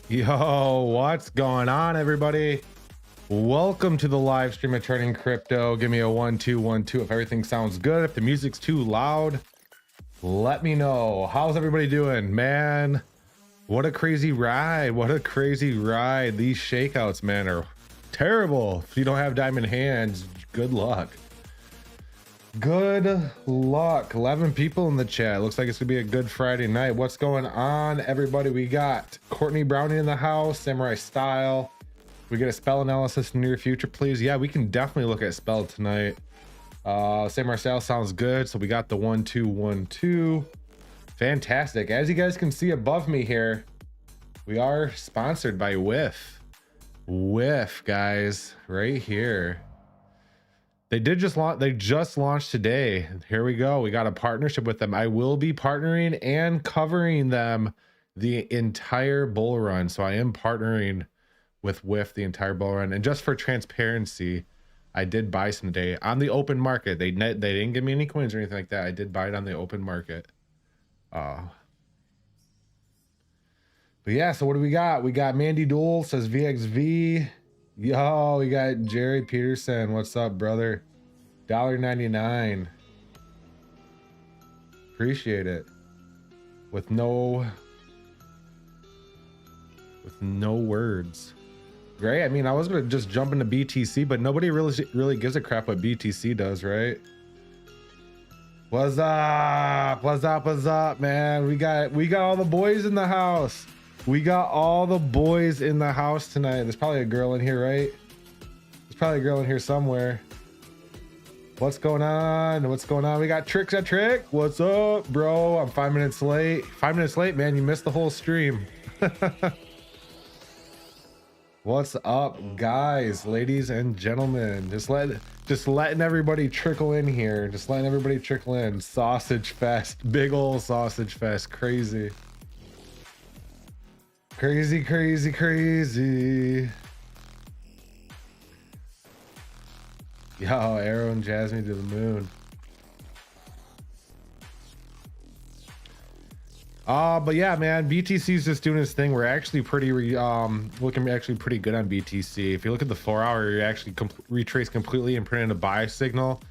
Yo, what's going on, everybody? Welcome to the live stream of Turning Crypto. Give me a 1-2-1-2 if everything sounds good. If the music's too loud, let me know. How's everybody doing, man? What a crazy ride. What a crazy ride. These shakeouts, man, are terrible. If you don't have diamond hands, good luck. Good luck. 11 people in the chat. Looks like it's gonna be a good Friday night. What's going on, everybody? We got Courtney Brownie in the house, Samurai Style. We get a spell analysis in the near future, please. Yeah, we can definitely look at spell tonight. Samurai Style sounds good. So we got the 1-2-1-2. Fantastic. As you guys can see above me here, we are sponsored by Whiff. Whiff, guys, right here. They just launched today. Here we go. We got a partnership with them. I will be partnering and covering them the entire bull run. So I am partnering with Whiff the entire bull run. And just for transparency, I did buy some today on the open market. They didn't give me any coins or anything like that. I did buy it on the open market. But yeah, so what do we got? We got Mandy Dole says VXV. Yo, we got Jerry Peterson. What's up, brother? $1.99. Appreciate it. With no words. Great. I mean, I was gonna just jump into BTC, but nobody really gives a crap what BTC does, right? What's up? What's up, man? We got all the boys in the house. We got all the boys in the house tonight. There's probably a girl in here, right? There's probably a girl in here somewhere. What's going on? What's going on? We got Tricks at Trick. What's up, bro? I'm 5 minutes late. 5 minutes late, man. You missed the whole stream. What's up, guys, ladies and gentlemen? Just letting everybody trickle in here. Just letting everybody trickle in. Sausage fest. Big old sausage fest. Crazy. Crazy, crazy, crazy. Yo, Arrow and JASMY to the moon. But yeah, man, BTC's just doing his thing. We're actually looking actually pretty good on BTC. If you look at the 4 hour, you actually retrace completely and print in a buy signal.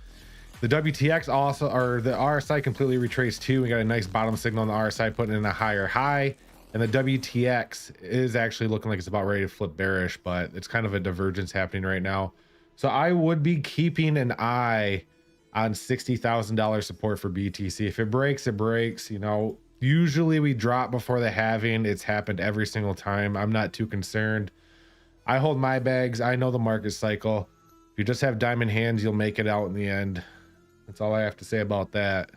The WTX also, or the RSI completely retraced too. We got a nice bottom signal on the RSI putting in a higher high. And the WTX is actually looking like it's about ready to flip bearish, but it's kind of a divergence happening right now. So I would be keeping an eye on $60,000 support for BTC. If it breaks, it breaks. You know, usually we drop before the halving. It's happened every single time. I'm not too concerned. I hold my bags. I know the market cycle. If you just have diamond hands, you'll make it out in the end. That's all I have to say about that.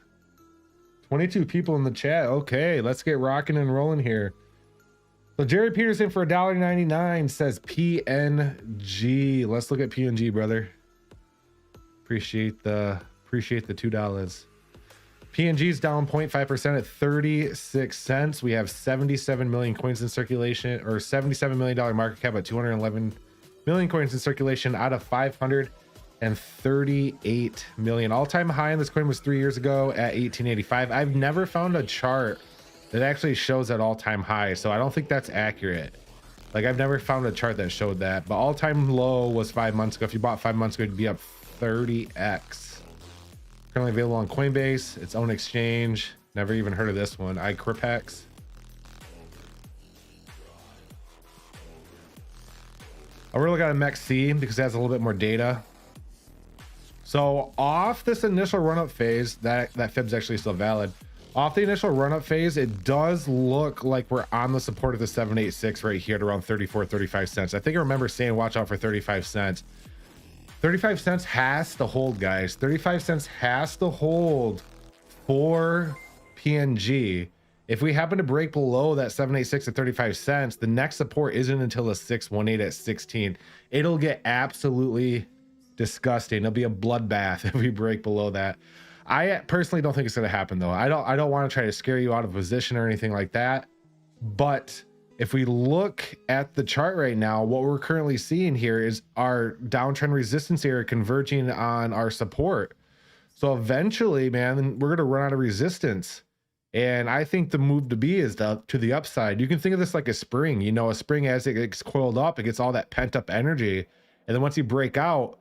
22 people in the chat. Okay, let's get rocking and rolling here. So Jerry Peterson for $1.99 says PNG. Let's look at PNG, brother. Appreciate the $2. PNG's down 0.5% at 36 cents. We have 77 million coins in circulation, or $77 million market cap at 211 million coins in circulation out of 538 million. All-time high in this coin was 3 years ago at 1885. I've never found a chart that actually shows that all-time high, so I don't think that's accurate. Like, I've never found a chart that showed that, but all-time low was 5 months ago. If you bought 5 months ago, it'd be up 30x. Currently available on Coinbase, its own exchange. Never even heard of this one. iCrypex. I'll really got a MEXC because it has a little bit more data. So off this initial run-up phase, that fib's actually still valid. Off the initial run-up phase, it does look like we're on the support of the 786 right here at around 35 cents. I think I remember saying watch out for 35 cents. 35 cents has to hold, guys. 35 cents has to hold for PNG. If we happen to break below that 786 at 35 cents, the next support isn't until a 618 at 16. It'll get absolutely disgusting. It'll be a bloodbath if we break below that. I personally don't think it's going to happen, though. I don't want to try to scare you out of position or anything like that. But if we look at the chart right now, what we're currently seeing here is our downtrend resistance area converging on our support. So eventually, man, we're going to run out of resistance. And I think the move to be is to the upside. You can think of this like a spring, you know, a spring as it gets coiled up, it gets all that pent up energy. And then once you break out,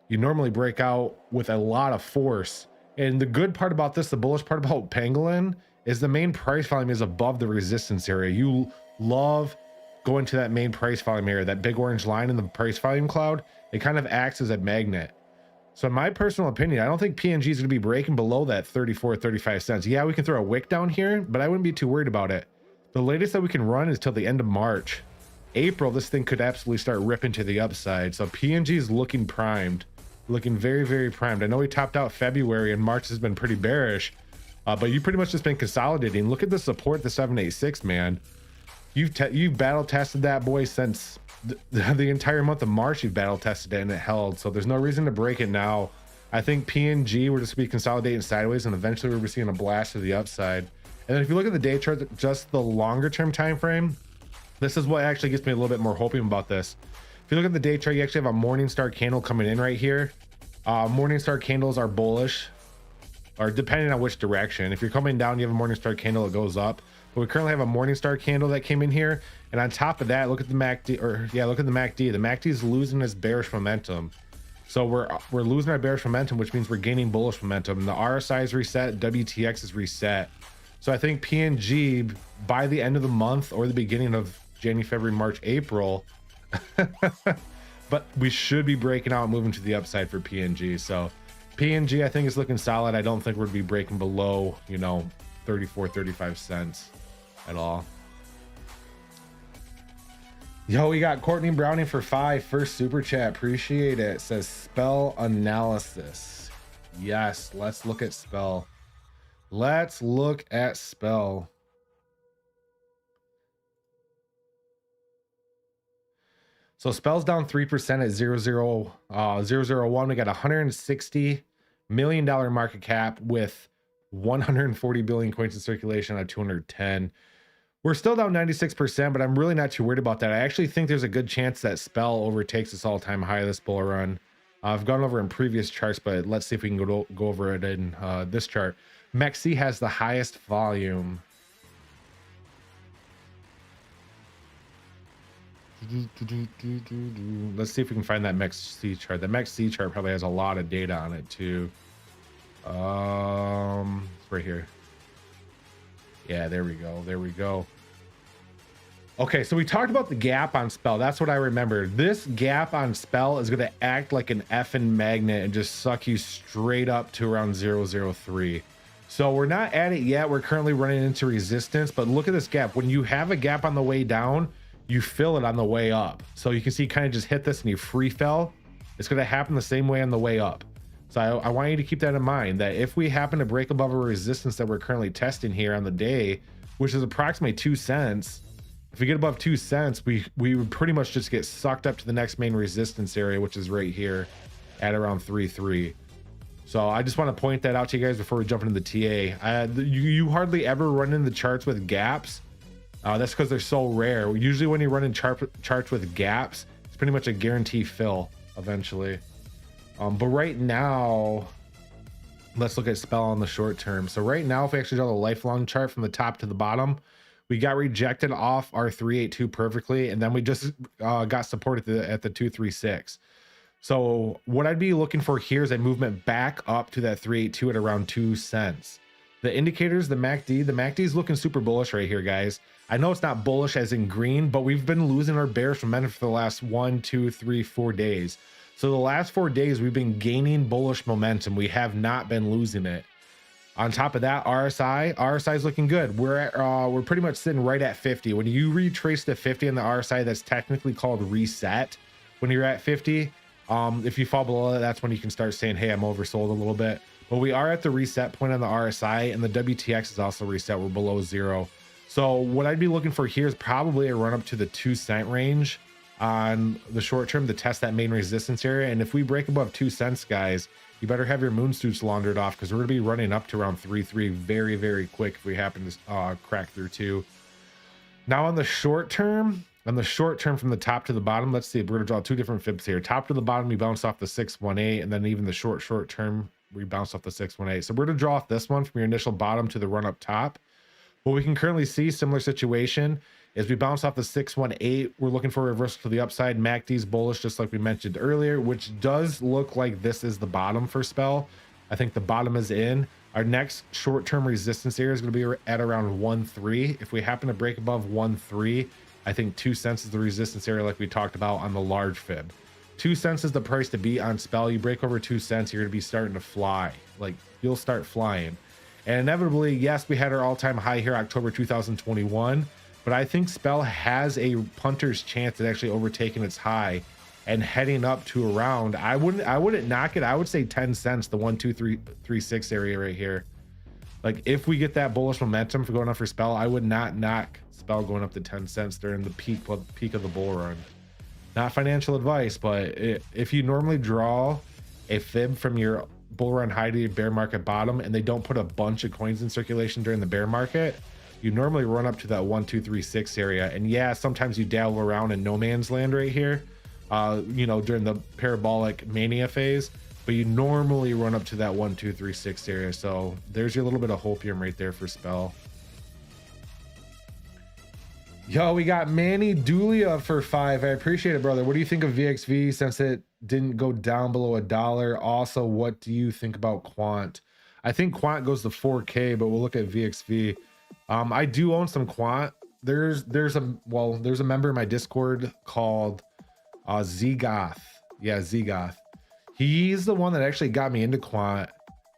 you normally break out with a lot of force. And the good part about this, the bullish part about Pangolin, is the main price volume is above the resistance area. You love going to that main price volume area, that big orange line in the price volume cloud. It kind of acts as a magnet. So in my personal opinion, I don't think PNG is going to be breaking below that 34, 35 cents. Yeah, we can throw a wick down here, but I wouldn't be too worried about it. The latest that we can run is till the end of March. April, this thing could absolutely start ripping to the upside. So PNG is looking primed, looking very, very primed. I know we topped out February and March has been pretty bearish, but you pretty much just been consolidating. Look at the support, the 786, man. You've battle tested that boy since the entire month of March. You've battle tested it and it held, so there's no reason to break it now. I think PNG, we're just be consolidating sideways and eventually we're seeing a blast to the upside. And then if you look at the day chart, just the longer term time frame, this is what actually gets me a little bit more hoping about this. If you look at the day chart, you actually have a morning star candle coming in right here. Morning star candles are bullish, or depending on which direction. If you're coming down, you have a morning star candle, it goes up. But we currently have a morning star candle that came in here, and on top of that, look at the MACD, or yeah, look at the MACD. The MACD is losing its bearish momentum, so we're losing our bearish momentum, which means we're gaining bullish momentum. And the RSI is reset, WTX is reset. So I think PNG by the end of the month or the beginning of January, February, March, April, but we should be breaking out and moving to the upside for PNG. So PNG, I think, is looking solid. I don't think we'd be breaking below, you know, 34, 35 cents at all. Yo, we got Courtney Browning for 5 first super chat. Appreciate it. It says spell analysis. Yes, let's look at spell. Let's look at spell. So spell's down 3% at 001. We got $160 million market cap with 140 billion coins in circulation out of 210. We're still down 96%, but I'm really not too worried about that. I actually think there's a good chance that spell overtakes its all-time high this bull run. I've gone over in previous charts, but let's see if we can go over it in this chart. MEXC has the highest volume. Let's see if we can find that MEXC chart. The MEXC chart probably has a lot of data on it too. It's right here. Yeah, there we go. There we go. Okay, so we talked about the gap on spell. That's what I remember. This gap on spell is going to act like an effing magnet and just suck you straight up to around 003. So we're not at it yet. We're currently running into resistance, but look at this gap. When you have a gap on the way down, you fill it on the way up. So you can see kind of just hit this and you free fell. It's going to happen the same way on the way up. So I want you to keep that in mind, that if we happen to break above a resistance that we're currently testing here on the day, which is approximately 2 cents, if we get above 2 cents, we would pretty much just get sucked up to the next main resistance area, which is right here at around 3.3. So I just want to point that out to you guys before we jump into the TA. You hardly ever run in the charts with gaps. That's because they're so rare. Usually when you run in charts with gaps, it's pretty much a guarantee fill eventually. But right now, let's look at spell on the short term. So right now, if we actually draw the lifelong chart from the top to the bottom, we got rejected off our 382 perfectly, and then we just got support at the 236. So what I'd be looking for here is a movement back up to that 382 at around 2 cents. The indicators, the MACD is looking super bullish right here, guys. I know it's not bullish as in green, but we've been losing our bearish momentum for the last 1, 2, 3, 4 days. So the last 4 days, we've been gaining bullish momentum. We have not been losing it. On top of that, RSI is looking good. We're pretty much sitting right at 50. When you retrace to 50 in the RSI, that's technically called reset. When you're at 50, if you fall below that, that's when you can start saying, hey, I'm oversold a little bit. But we are at the reset point on the RSI, and the WTX is also reset. We're below 0. So what I'd be looking for here is probably a run up to the 2 cent range on the short term to test that main resistance area. And if we break above 2 cents, guys, you better have your moon suits laundered off, because we're going to be running up to around 3.3 very, very quick if we happen to crack through 2. Now on the short term from the top to the bottom, let's see, we're going to draw 2 different fibs here. Top to the bottom, we bounce off the 618, and then even the short term, we bounce off the 618. So we're going to draw off this one from your initial bottom to the run up top. What we can currently see, similar situation, is we bounce off the 618. We're looking for a reversal to the upside. MACD's bullish, just like we mentioned earlier, which does look like this is the bottom for spell. I think the bottom is in. Our next short-term resistance area is going to be at around 1.3. If we happen to break above 1.3, I think 2 cents is the resistance area, like we talked about on the large fib. 2 cents is the price to beat on spell. You break over 2 cents, you're going to be starting to fly. Like, you'll start flying. And inevitably, yes, we had our all-time high here, October 2021, but I think spell has a punter's chance at actually overtaking its high and heading up to around, I wouldn't knock it. I would say 10 cents, the 1 2 3 3 6 area right here. Like, if we get that bullish momentum for going up for spell, I would not knock spell going up to 10 cents during the peak of the bull run. Not financial advice, but if you normally draw a fib from your bull run high to your bear market bottom and they don't put a bunch of coins in circulation during the bear market, you normally run up to that 1 2 3 6 area. And yeah, sometimes you dabble around in no man's land right here, you know, during the parabolic mania phase, but you normally run up to that 1 2 3 6 area. So there's your little bit of hopium right there for spell. Yo, we got Manny Dulia for 5. I appreciate it, brother. What do you think of VXV since it didn't go down below $1? Also, what do you think about Quant? I think Quant goes to 4K, but we'll look at VXV. I do own some Quant. There's a member in my Discord called Zgoth. Yeah, Zgoth. He's the one that actually got me into Quant.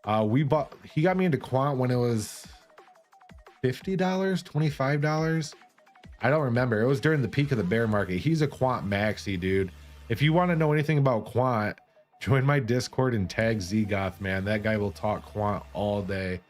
He got me into Quant when it was $50, $25. I don't remember. It was during the peak of the bear market. He's a Quant maxi, dude. If you want to know anything about Quant, join my Discord and tag Zgoth, man. That guy will talk Quant all day.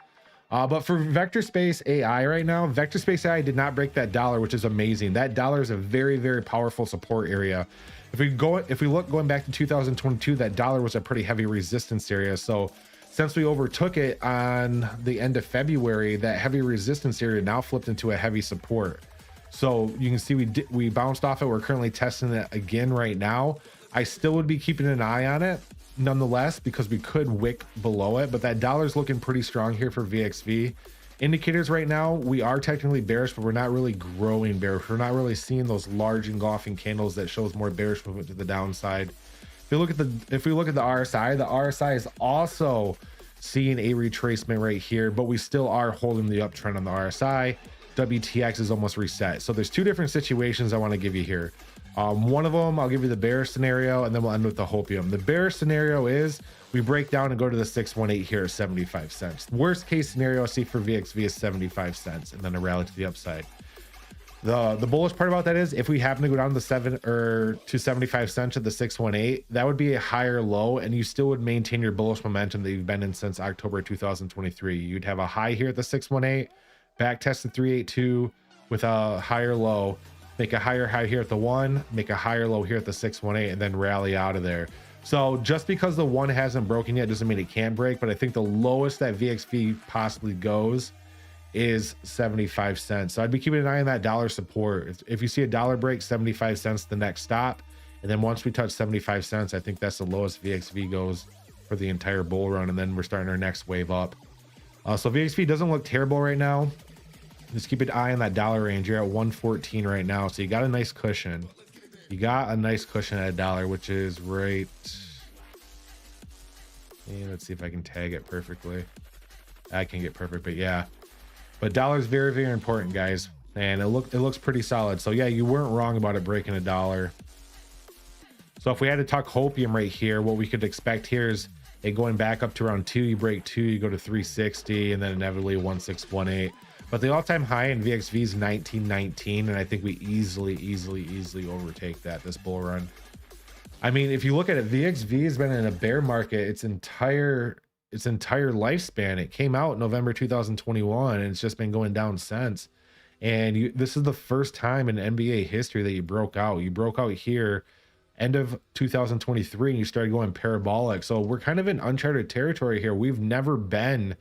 But for Vector Space AI right now, Vector Space AI did not break that dollar, which is amazing. That dollar is a very, very powerful support area. If we look going back to 2022, that dollar was a pretty heavy resistance area. So since we overtook it on the end of February, that heavy resistance area now flipped into a heavy support. So you can see we bounced off it. We're currently testing it again right now. I still would be keeping an eye on it nonetheless, because we could wick below it, but that dollar's looking pretty strong here for VXV. Indicators right now, we are technically bearish, but we're not really growing bearish. We're not really seeing those large engulfing candles that shows more bearish movement to the downside. If we look at the RSI is also seeing a retracement right here, but we still are holding the uptrend on the RSI. WTX is almost reset. So there's two different situations I want to give you here. One of them, I'll give you the bearish scenario, and then we'll end with the hopium. The bearish scenario is we break down and go to the 618 here at 75 cents. Worst case scenario I see for VXV is 75 cents, and then a rally to the upside. The bullish part about that is if we happen to go down to 75 cents at the 618, that would be a higher low, and you still would maintain your bullish momentum that you've been in since October 2023. You'd have a high here at the 618, back test the 382 with a higher low, make a higher high here at the 1, make a higher low here at the 618, and then rally out of there. So just because the 1 hasn't broken yet doesn't mean it can't break, but I think the lowest that VXV possibly goes is 75 cents. So I'd be keeping an eye on that dollar support. If you see a dollar break, 75 cents the next stop, and then once we touch 75 cents, I think that's the lowest VXV goes for the entire bull run, and then we're starting our next wave up. So VXV doesn't look terrible right now. Just keep an eye on that dollar range. You're at 114 right now, so you got a nice cushion. You got a nice cushion at $1, which is right. Let's see if I can tag it perfectly. I can get perfect, but yeah. But dollar's very, very important, guys, and it looks pretty solid. So yeah, you weren't wrong about it breaking $1. So if we had to talk hopium right here, what we could expect here is it going back up to around 2. You break 2, you go to 360, and then inevitably 1618. But the all-time high in VXV is 1919, and I think we easily overtake that this bull run. I mean, if you look at it, VXV has been in a bear market its entire lifespan. It came out November 2021, and it's just been going down since. And this is the first time in NBA history that you broke out. You broke out here end of 2023, and you started going parabolic. So we're kind of in uncharted territory here. We've never been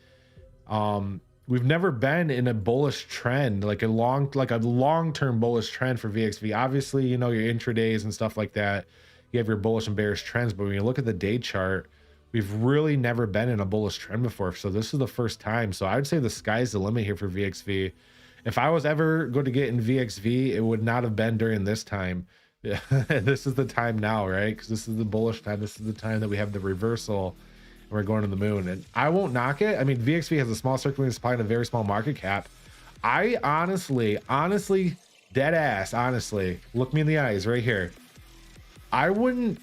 in a bullish trend, like a long-term bullish trend for VXV. Obviously, you know, your intradays and stuff like that, you have your bullish and bearish trends, but when you look at the day chart, we've really never been in a bullish trend before. So this is the first time. So I would say the sky's the limit here for VXV. If I was ever going to get in VXV, it would not have been during this time. Yeah, this is the time now, right? Because this is the bullish time. This is the time that we have the reversal and we're going to the moon. And I won't knock it. I mean, VXV has a small circulating supply and a very small market cap. I honestly, dead ass, honestly, look me in the eyes right here. I wouldn't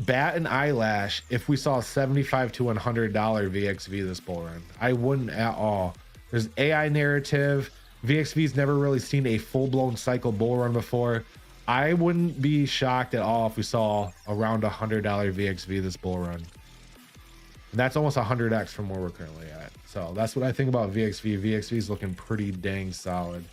bat an eyelash if we saw $75 to $100 VXV this bull run. I wouldn't at all. There's AI narrative. VXV's never really seen a full-blown cycle bull run before. I wouldn't be shocked at all if we saw around $100 VXV this bull run. And that's almost 100x from where we're currently at. So that's what I think about VXV. VXV is looking pretty dang solid.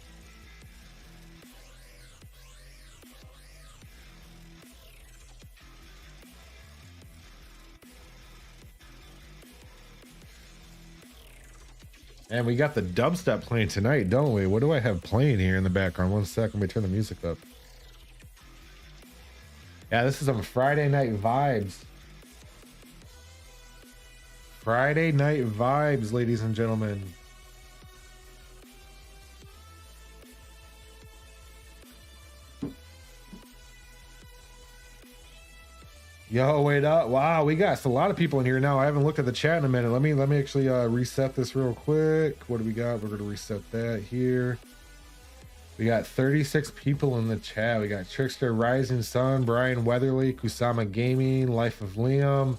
And we got the dubstep playing tonight, don't we? What do I have playing here in the background? One sec, let me turn the music up. Yeah, this is some Friday night vibes. Friday night vibes, ladies and gentlemen. Yo, wait up. Wow, we got a lot of people in here now. I haven't looked at the chat in a minute. Let me actually reset this real quick. What do we got? We're going to reset that here. We got 36 people in the chat. We got Trickster, Rising Sun, Brian Weatherly, Kusama Gaming, Life of Liam,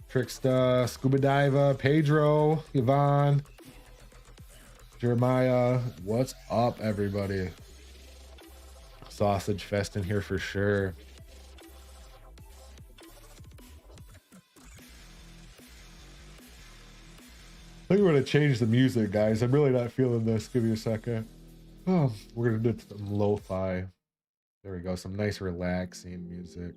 Trickster, Scuba Diva, Pedro, Yvonne, Jeremiah. What's up, everybody? Sausage Fest in here for sure. I think we're going to change the music, guys. I'm really not feeling this. Give me a second. Oh, we're going to do some lo-fi. There we go. Some nice relaxing music.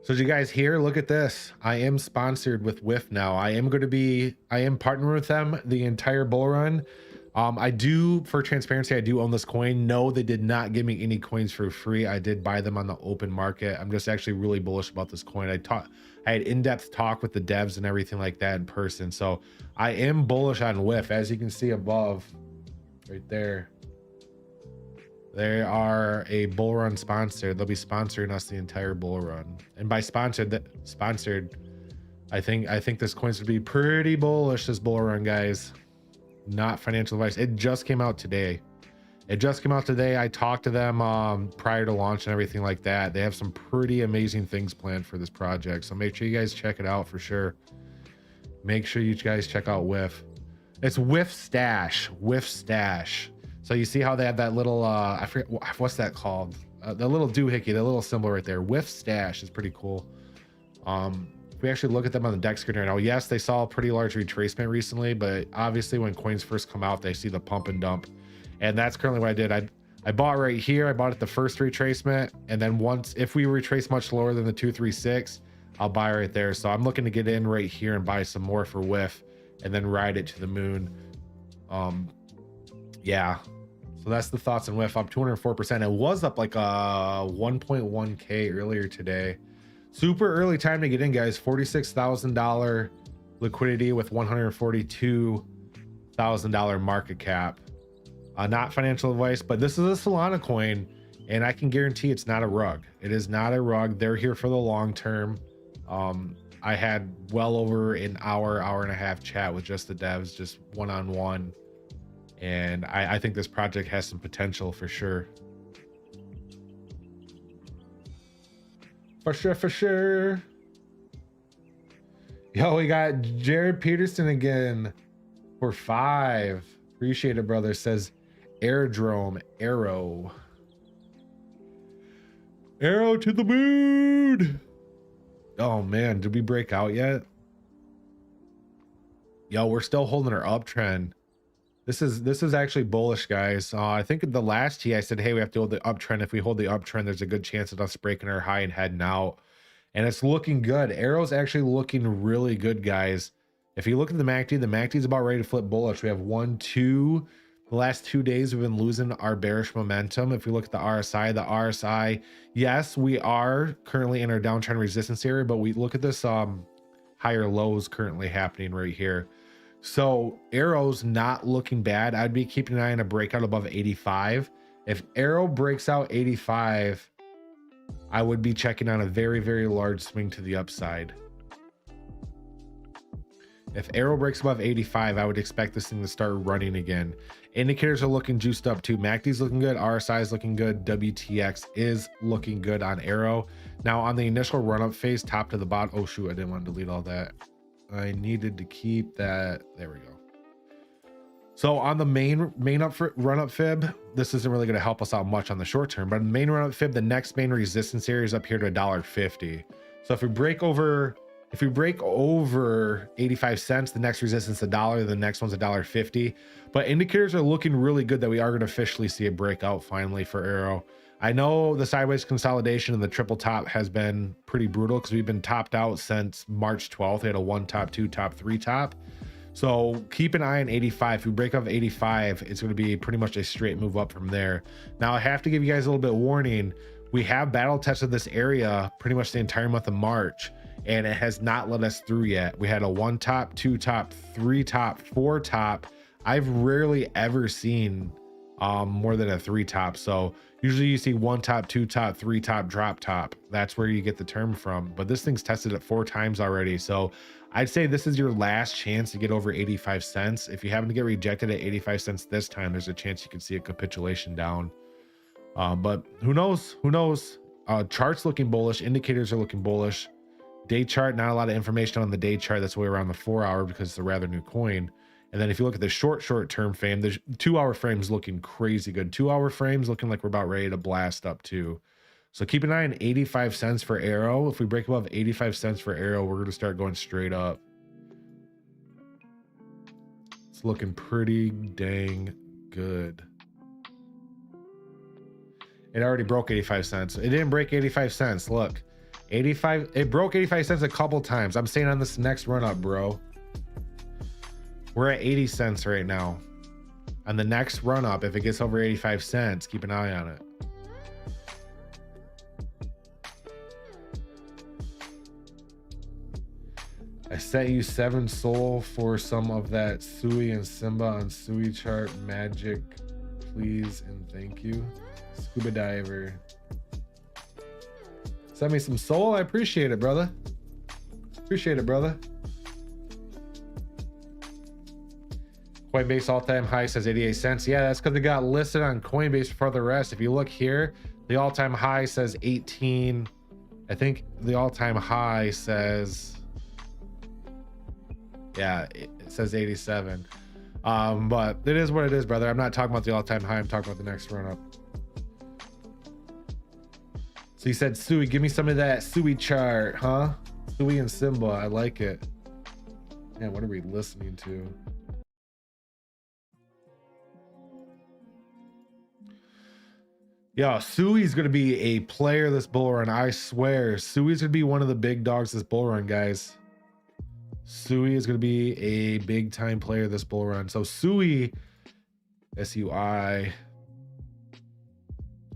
So did you guys hear? Look at this. I am sponsored with Whiff now. I am partnering with them the entire bull run. I do, for transparency, I do own this coin. No, they did not give me any coins for free. I did buy them on the open market. I'm just actually really bullish about this coin. I had in-depth talk with the devs and everything like that in person. So I am bullish on Whiff. As you can see above, right there. They are a bull run sponsor. They'll be sponsoring us the entire bull run. And by sponsored, I think this coin's would be pretty bullish this bull run, guys. Not financial advice. It just came out today. I talked to them prior to launch and everything like that. They have some pretty amazing things planned for this project. So make sure you guys check it out for sure. Make sure you guys check out Whiff. It's Whiff Stash. Whiff Stash. So you see how they have that little, I forget, what's that called? The little doohickey, the little symbol right there. Whiff Stash is pretty cool. If we actually look at them on the deck screen right now, yes, they saw a pretty large retracement recently, but obviously when coins first come out, they see the pump and dump. And that's currently what I did. I bought right here. I bought at the first retracement. And then if we retrace much lower than the 236, I'll buy right there. So I'm looking to get in right here and buy some more for Whiff and then ride it to the moon. Yeah. So that's the thoughts on Whiff. Up 204%. It was up like 1.1K earlier today. Super early time to get in, guys. $46,000 liquidity with $142,000 market cap. Not financial advice, but this is a Solana coin, and I can guarantee it's not a rug. It is not a rug. They're here for the long term. I had well over an hour and a half chat with just the devs, just one-on-one. And I think this project has some potential for sure. For sure. Yo, we got Jared Peterson again for 5. Appreciate it, brother. Says Aerodrome, arrow to the moon. Oh man, did we break out yet? Yo, we're still holding our uptrend. This is actually bullish, guys. I think the last T I said, hey, we have to hold the uptrend. If we hold the uptrend, there's a good chance of us breaking our high and heading out. And it's looking good. Arrow's actually looking really good, guys. If you look at the MACD is about ready to flip bullish. We have 1, 2. The last 2 days, we've been losing our bearish momentum. If we look at the RSI, yes, we are currently in our downtrend resistance area, but we look at this higher lows currently happening right here. So Arrow's not looking bad. I'd be keeping an eye on a breakout above 85. If Arrow breaks out 85, I would be checking on a very, very large swing to the upside. If Arrow breaks above 85, I would expect this thing to start running again. Indicators are looking juiced up too. MACD's looking good, RSI is looking good, WTX is looking good on Arrow. Now on the initial run-up phase, top to the bottom. Oh shoot, I didn't want to delete all that. I needed to keep that. There we go. So on the main run-up fib, this isn't really going to help us out much on the short term, but in the main run-up fib, the next main resistance area is up here to $1.50. So if we break over 85 cents, the next resistance $1, the next one's $1.50. But indicators are looking really good that we are going to officially see a breakout finally for Arrow. I know the sideways consolidation and the triple top has been pretty brutal because we've been topped out since March 12th. They had a 1 top, 2 top, 3 top. So keep an eye on 85. If we break off 85, it's going to be pretty much a straight move up from there. Now I have to give you guys a little bit of warning. We have battle tested this area pretty much the entire month of March, and it has not let us through yet. We had a 1 top, 2 top, 3 top, 4 top. I've rarely ever seen more than a 3 top. So usually you see 1 top, 2 top, 3 top, drop top. That's where you get the term from. But this thing's tested it 4 times already. So I'd say this is your last chance to get over 85 cents. If you happen to get rejected at 85 cents this time, there's a chance you could see a capitulation down. But who knows? Who knows? Charts looking bullish. Indicators are looking bullish. Day chart, not a lot of information on the day chart. That's way around the 4 hour because it's a rather new coin. And then if you look at the short term frame, the 2 hour frame's looking crazy good. 2 hour frame's looking like we're about ready to blast up too. So keep an eye on 85 cents for Arrow. If we break above 85 cents for Arrow, we're going to start going straight up. It's looking pretty dang good. It already broke 85 cents. It didn't break 85 cents. Look, 85. It broke 85 cents a couple times. I'm saying on this next run up, bro. We're at 80 cents right now. On the next run up, if it gets over 85 cents, keep an eye on it. I sent you 7 soul for some of that Sui and Simba on Sui chart magic, please and thank you. Scuba diver. Send me some soul. I appreciate it, brother. Appreciate it, brother. Coinbase all-time high says 88 cents. Yeah, that's because it got listed on Coinbase for the rest. If you look here, the all-time high says 18. I think the all-time high says, yeah, it says 87. But it is what it is, brother. I'm not talking about the all-time high. I'm talking about the next run-up. So you said, Sui, give me some of that Sui chart, huh? Sui and Simba, I like it. Man, what are we listening to? Yeah, Sui's gonna be a player this bull run. I swear, Sui's gonna be one of the big dogs this bull run, guys. Sui is gonna be a big time player this bull run. So Sui, SUI.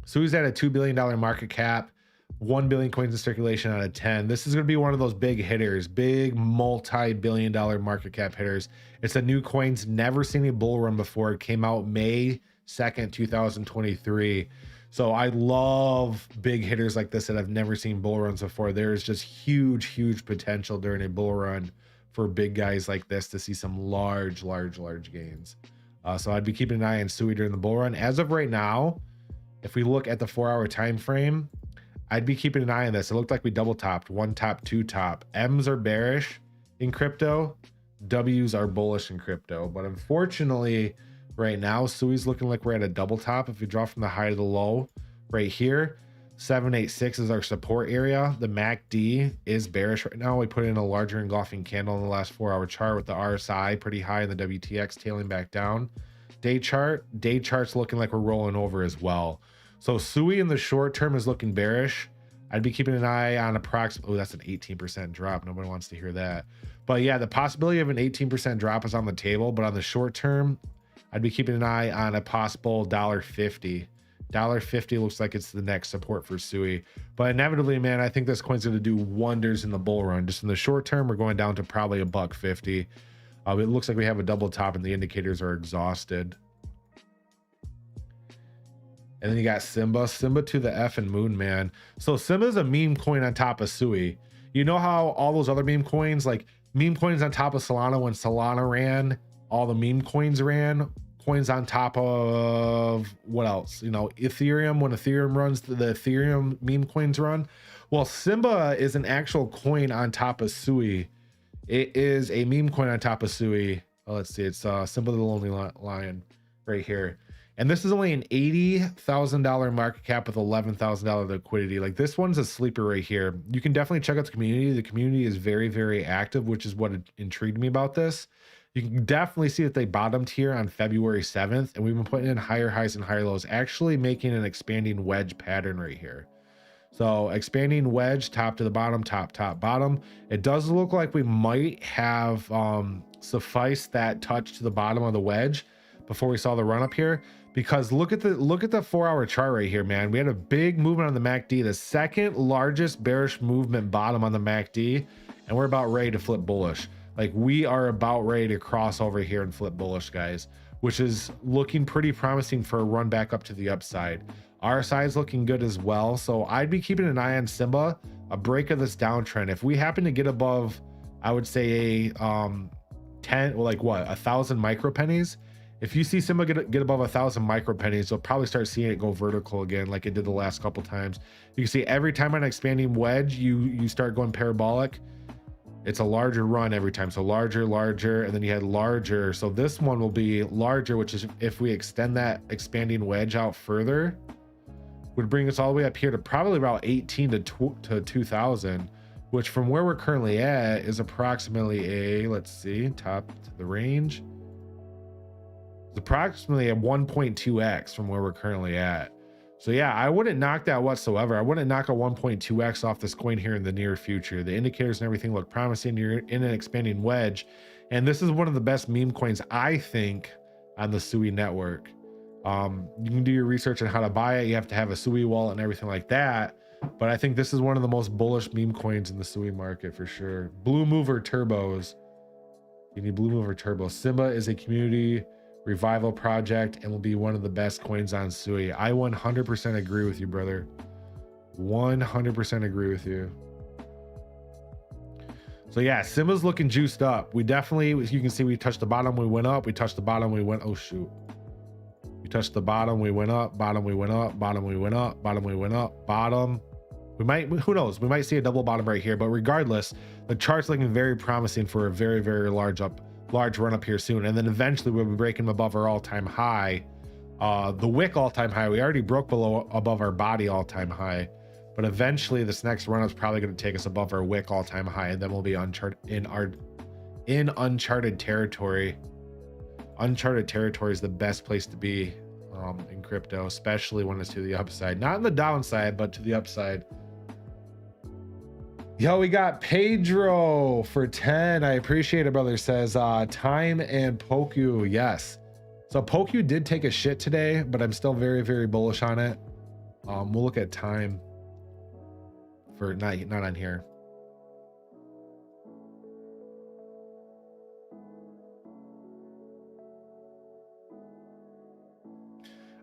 Sui's at a $2 billion market cap, 1 billion coins in circulation out of 10. This is going to be one of those big hitters, big multi-billion-dollar market cap hitters. It's a new coin's never seen a bull run before. It came out May 2nd, 2023. So I love big hitters like this that I've never seen bull runs before. There's just huge potential during a bull run for big guys like this to see some large gains. So I'd be keeping an eye on Sui during the bull run. As of right now, if we look at the 4 hour time frame, I'd be keeping an eye on this. It looked like we double topped, 1 top, 2 top. M's are bearish in crypto, W's are bullish in crypto. But unfortunately, right now, Sui's looking like we're at a double top. If we draw from the high to the low, right here, 786 is our support area. The MACD is bearish right now. We put in a larger engulfing candle in the last 4 hour chart with the RSI pretty high and the WTX tailing back down. Day chart's looking like we're rolling over as well. So Sui in the short term is looking bearish. I'd be keeping an eye on approximately, oh, that's an 18% drop. Nobody wants to hear that. But yeah, the possibility of an 18% drop is on the table, but on the short term, I'd be keeping an eye on a possible $1.50. $1.50 looks like it's the next support for Sui. But inevitably, man, I think this coin's going to do wonders in the bull run. Just in the short term, we're going down to probably $1.50. It looks like we have a double top and the indicators are exhausted. And then you got Simba to the F and moon, man. So Simba is a meme coin on top of Sui. You know how all those other meme coins, like meme coins on top of Solana, when Solana ran, all the meme coins ran, coins on top of what else? You know, Ethereum, when Ethereum runs, the Ethereum meme coins run. Well, Simba is an actual coin on top of Sui. It is a meme coin on top of Sui. Oh, let's see, it's Simba the Lonely Lion right here. And this is only an $80,000 market cap with $11,000 liquidity. Like, this one's a sleeper right here. You can definitely check out the community. The community is very, very active, which is what intrigued me about this. You can definitely see that they bottomed here on February 7th, and we've been putting in higher highs and higher lows, actually making an expanding wedge pattern right here. So expanding wedge, top to the bottom, top, bottom. It does look like we might have sufficed that touch to the bottom of the wedge before we saw the run up here. Because look at the 4-hour chart right here, man. We had a big movement on the MACD, the second largest bearish movement bottom on the MACD, and we're about ready to flip bullish. Like, we are about ready to cross over here and flip bullish, guys, which is looking pretty promising for a run back up to the upside. RSI is looking good as well, so I'd be keeping an eye on Simba, a break of this downtrend. If we happen to get above, I would say a 1,000 micro pennies. If you see Simba get above 1,000 micro pennies, you'll probably start seeing it go vertical again, like it did the last couple times. You can see every time on an expanding wedge, you start going parabolic. It's a larger run every time. So larger, and then you had larger. So this one will be larger, which is if we extend that expanding wedge out further, would bring us all the way up here to probably about 18 to 2,000, which from where we're currently at is approximately let's see, top to the range. It's approximately a 1.2x from where we're currently at. So yeah, I wouldn't knock that whatsoever. I wouldn't knock a 1.2x off this coin here in the near future. The indicators and everything look promising. You're in an expanding wedge, and this is one of the best meme coins, I think, on the Sui network. You can do your research on how to buy it. You have to have a Sui wallet and everything like that, but I think this is one of the most bullish meme coins in the Sui market for sure. Blue mover turbos. You need blue mover turbos. Simba is a community revival project and will be one of the best coins on Sui. I 100% agree with you, brother. 100% agree with you. So yeah, Simba's looking juiced up. We definitely, you can see we touched the bottom, we went up, we touched the bottom, we went, oh shoot. We touched the bottom, we went up, bottom, we went up, bottom, we went up, bottom, we went up, bottom. We might, who knows, we might see a double bottom right here, but regardless, the chart's looking very promising for a very, very large run up here soon. And then eventually we'll be breaking above our all-time high, the wick all-time high. We already broke above our body all-time high, but eventually this next run up is probably going to take us above our wick all-time high, and then we'll be in uncharted territory. Uncharted territory is the best place to be in crypto, especially when it's to the upside, not on the downside, but to the upside. Yo, we got Pedro for 10. I appreciate it, brother. Says Time and Pokey. Yes. So Pokey did take a shit today, but I'm still very, very bullish on it. We'll look at Time for not on here.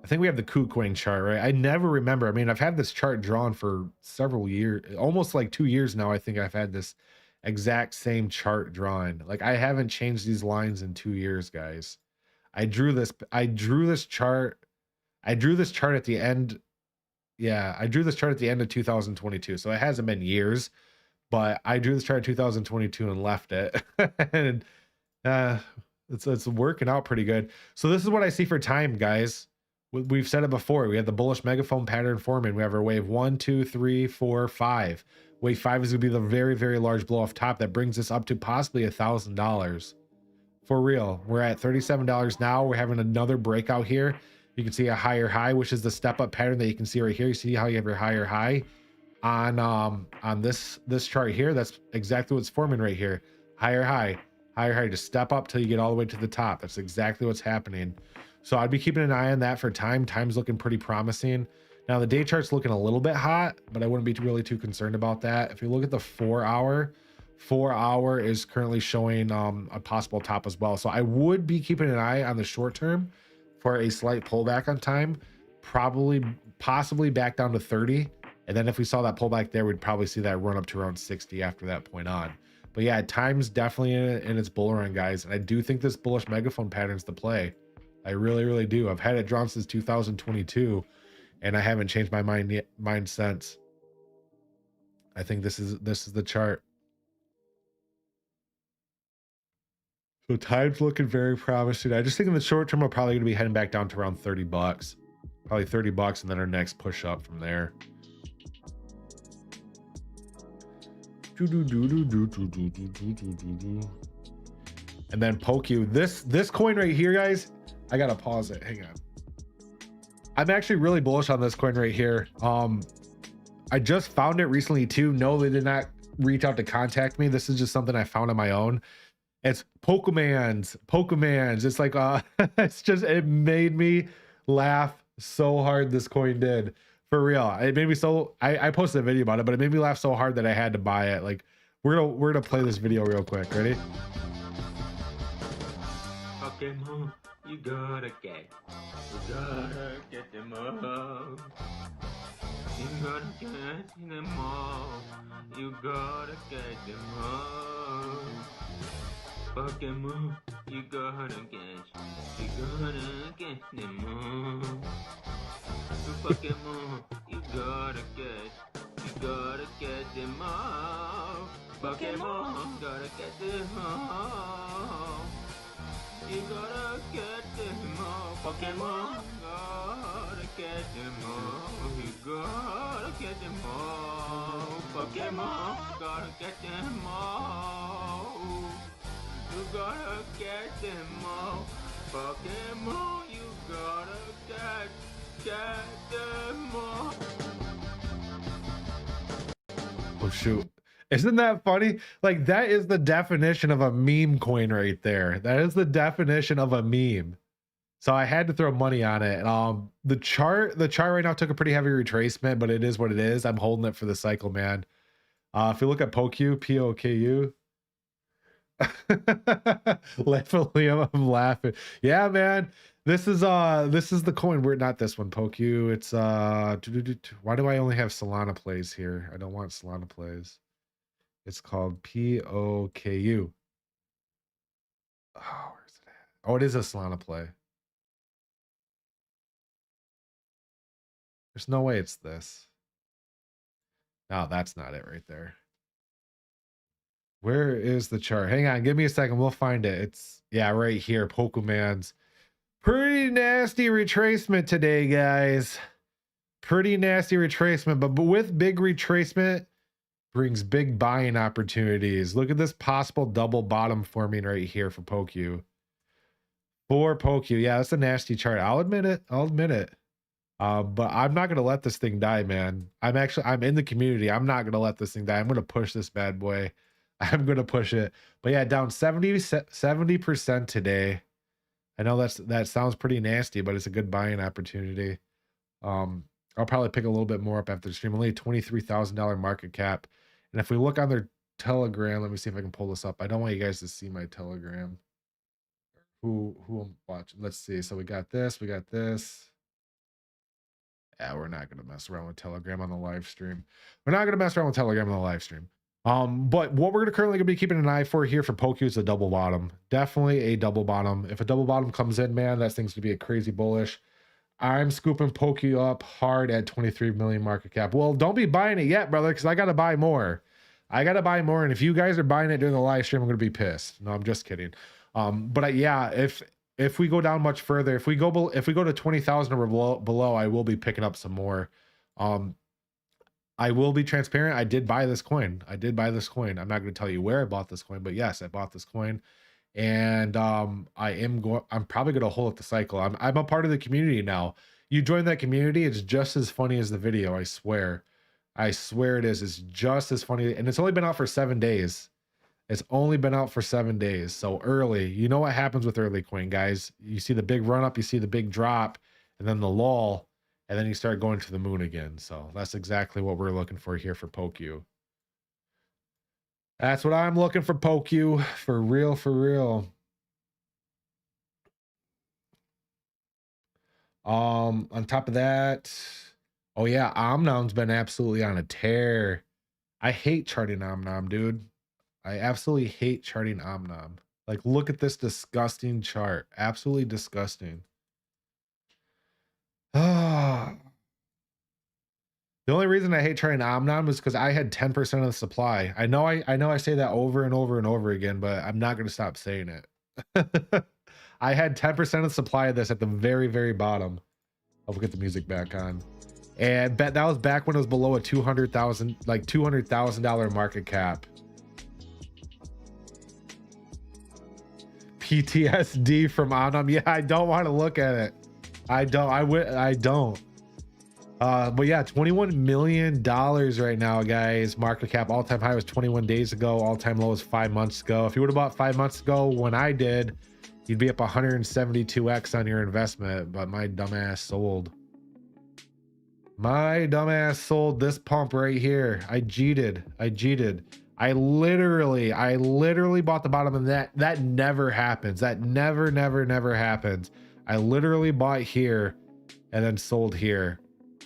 I think we have the KuCoin chart, right? I never remember. I mean, I've had this chart drawn for several years, almost like 2 years now. I think I've had this exact same chart drawn. Like, I haven't changed these lines in 2 years, guys. I drew this chart at the end. Yeah, I drew this chart at the end of 2022. So it hasn't been years, but I drew this chart in 2022 and left it. And it's working out pretty good. So this is what I see for Time, guys. We've said it before. We have the bullish megaphone pattern forming. We have our wave 1, 2, 3, 4, 5. Wave 5 is going to be the very, very large blow off top that brings us up to possibly $1,000. For real. We're at $37 now. We're having another breakout here. You can see a higher high, which is the step up pattern that you can see right here. You see how you have your higher high on this chart here. That's exactly what's forming right here. Higher high, to step up till you get all the way to the top. That's exactly what's happening. So I'd be keeping an eye on that for Time. Time's looking pretty promising. Now the day chart's looking a little bit hot, but I wouldn't be really too concerned about that. If you look at the 4 hour, 4 hour is currently showing a possible top as well. So I would be keeping an eye on the short term for a slight pullback on time, probably possibly back down to 30. And then if we saw that pullback there, we'd probably see that run up to around 60 after that point on. But yeah, time's definitely in its bull run, guys. And I do think this bullish megaphone pattern's the play. I really, really do. I've had it drawn since 2022, and I haven't changed my mind since. I think this is the chart. So time's looking very promising. I just think in the short term, we're probably going to be heading back down to around 30 bucks, probably 30 bucks, and then our next push up from there. And then Pokey, this coin right here, guys, I gotta pause it. Hang on. I'm actually really bullish on this coin right here. I just found it recently too. No, they did not reach out to contact me. This is just something I found on my own. It's Pokemans. It's like it's just, it made me laugh so hard. This coin did, for real. It made me so, I posted a video about it, but it made me laugh so hard that I had to buy it. Like we're gonna play this video real quick. Ready? Pokemon, you gotta get them all. You gotta get them all. You gotta get them all. Pokemon, you gotta get them all. Pokemon, you gotta get them all. Pokemon, gotta get them all. You gotta get them all. Pokemon, gotta get them all. You gotta get them all. Pokemon, gotta get them all. You gotta get them all. Pokemon, you gotta get them all. Oh shoot. Isn't that funny? Like that is the definition of a meme coin right there. That is the definition of a meme. So I had to throw money on it. The chart right now took a pretty heavy retracement, but it is what it is. I'm holding it for the cycle, man. If you look at Pokey, P-O-K-U. Liam, I'm laughing. Yeah, man. This is the coin. We're not this one, Pokey. It's why do I only have Solana plays here? I don't want Solana plays. It's called P-O-K-U. Oh, where's it at? Oh, it is a Solana play. There's no way it's this. No, that's not it right there. Where is the chart? Hang on, give me a second. We'll find it. It's, yeah, right here. Pokemon's. Pretty nasty retracement today, guys. Pretty nasty retracement, but with big retracement brings big buying opportunities. Look at this possible double bottom forming right here for Pokey. For Pokey, yeah, that's a nasty chart. I'll admit it. But I'm not gonna let this thing die, man. I'm in the community. I'm not gonna let this thing die. I'm gonna push this bad boy. I'm gonna push it. But yeah, down 70% today. I know that sounds pretty nasty, but it's a good buying opportunity. I'll probably pick a little bit more up after the stream. Only $23,000 market cap. And if we look on their Telegram, let me see if I can pull this up. I don't want you guys to see my Telegram. Who I'm watching. Let's see. So we got this. Yeah, we're not gonna mess around with Telegram on the live stream. But what we're currently gonna be keeping an eye for here for Pokey is a double bottom. Definitely a double bottom. If a double bottom comes in, man, that thing's gonna be a crazy bullish. I'm scooping Pokey up hard at 23 million market cap. Well, don't be buying it yet, brother, because I gotta buy more. And if you guys are buying it during the live stream, I'm gonna be pissed. No, I'm just kidding. But yeah, if we go down much further, if we go to 20,000 or below, I will be picking up some more. I will be transparent. I did buy this coin. I'm not going to tell you where I bought this coin, but yes, I bought this coin, and I'm probably going to hold up the cycle. I'm a part of the community now. You join that community, it's just as funny as the video. I swear it is. It's just as funny, and it's only been out for 7 days. So early. You know what happens with early coin, guys. You see the big run up, you see the big drop, and then the lull, and then you start going to the moon again. So that's exactly what we're looking for here for Pokey. That's what I'm looking for, Pokey. For real, for real. On top of that, oh yeah, Omnom's been absolutely on a tear. I hate charting Omnom, dude. I absolutely hate charting Omnom. Like, look at this disgusting chart. Absolutely disgusting. Ah. The only reason I hate charting Omnom is because I had 10% of the supply. I know I say that over and over and over again, but I'm not going to stop saying it. I had 10% of the supply of this at the very, very bottom. I'll get the music back on. And that was back when it was below a $200,000 market cap. PTSD from Omnom. Yeah, I don't want to look at it. I don't. But yeah, $21 million right now, guys. Market cap all-time high was 21 days ago. All-time low was 5 months ago. If you would have bought 5 months ago when I did, you'd be up 172x on your investment. But my dumbass sold. My dumbass sold this pump right here. I cheated. I literally bought the bottom of that. That never happens. That never happens. I literally bought here and then sold here.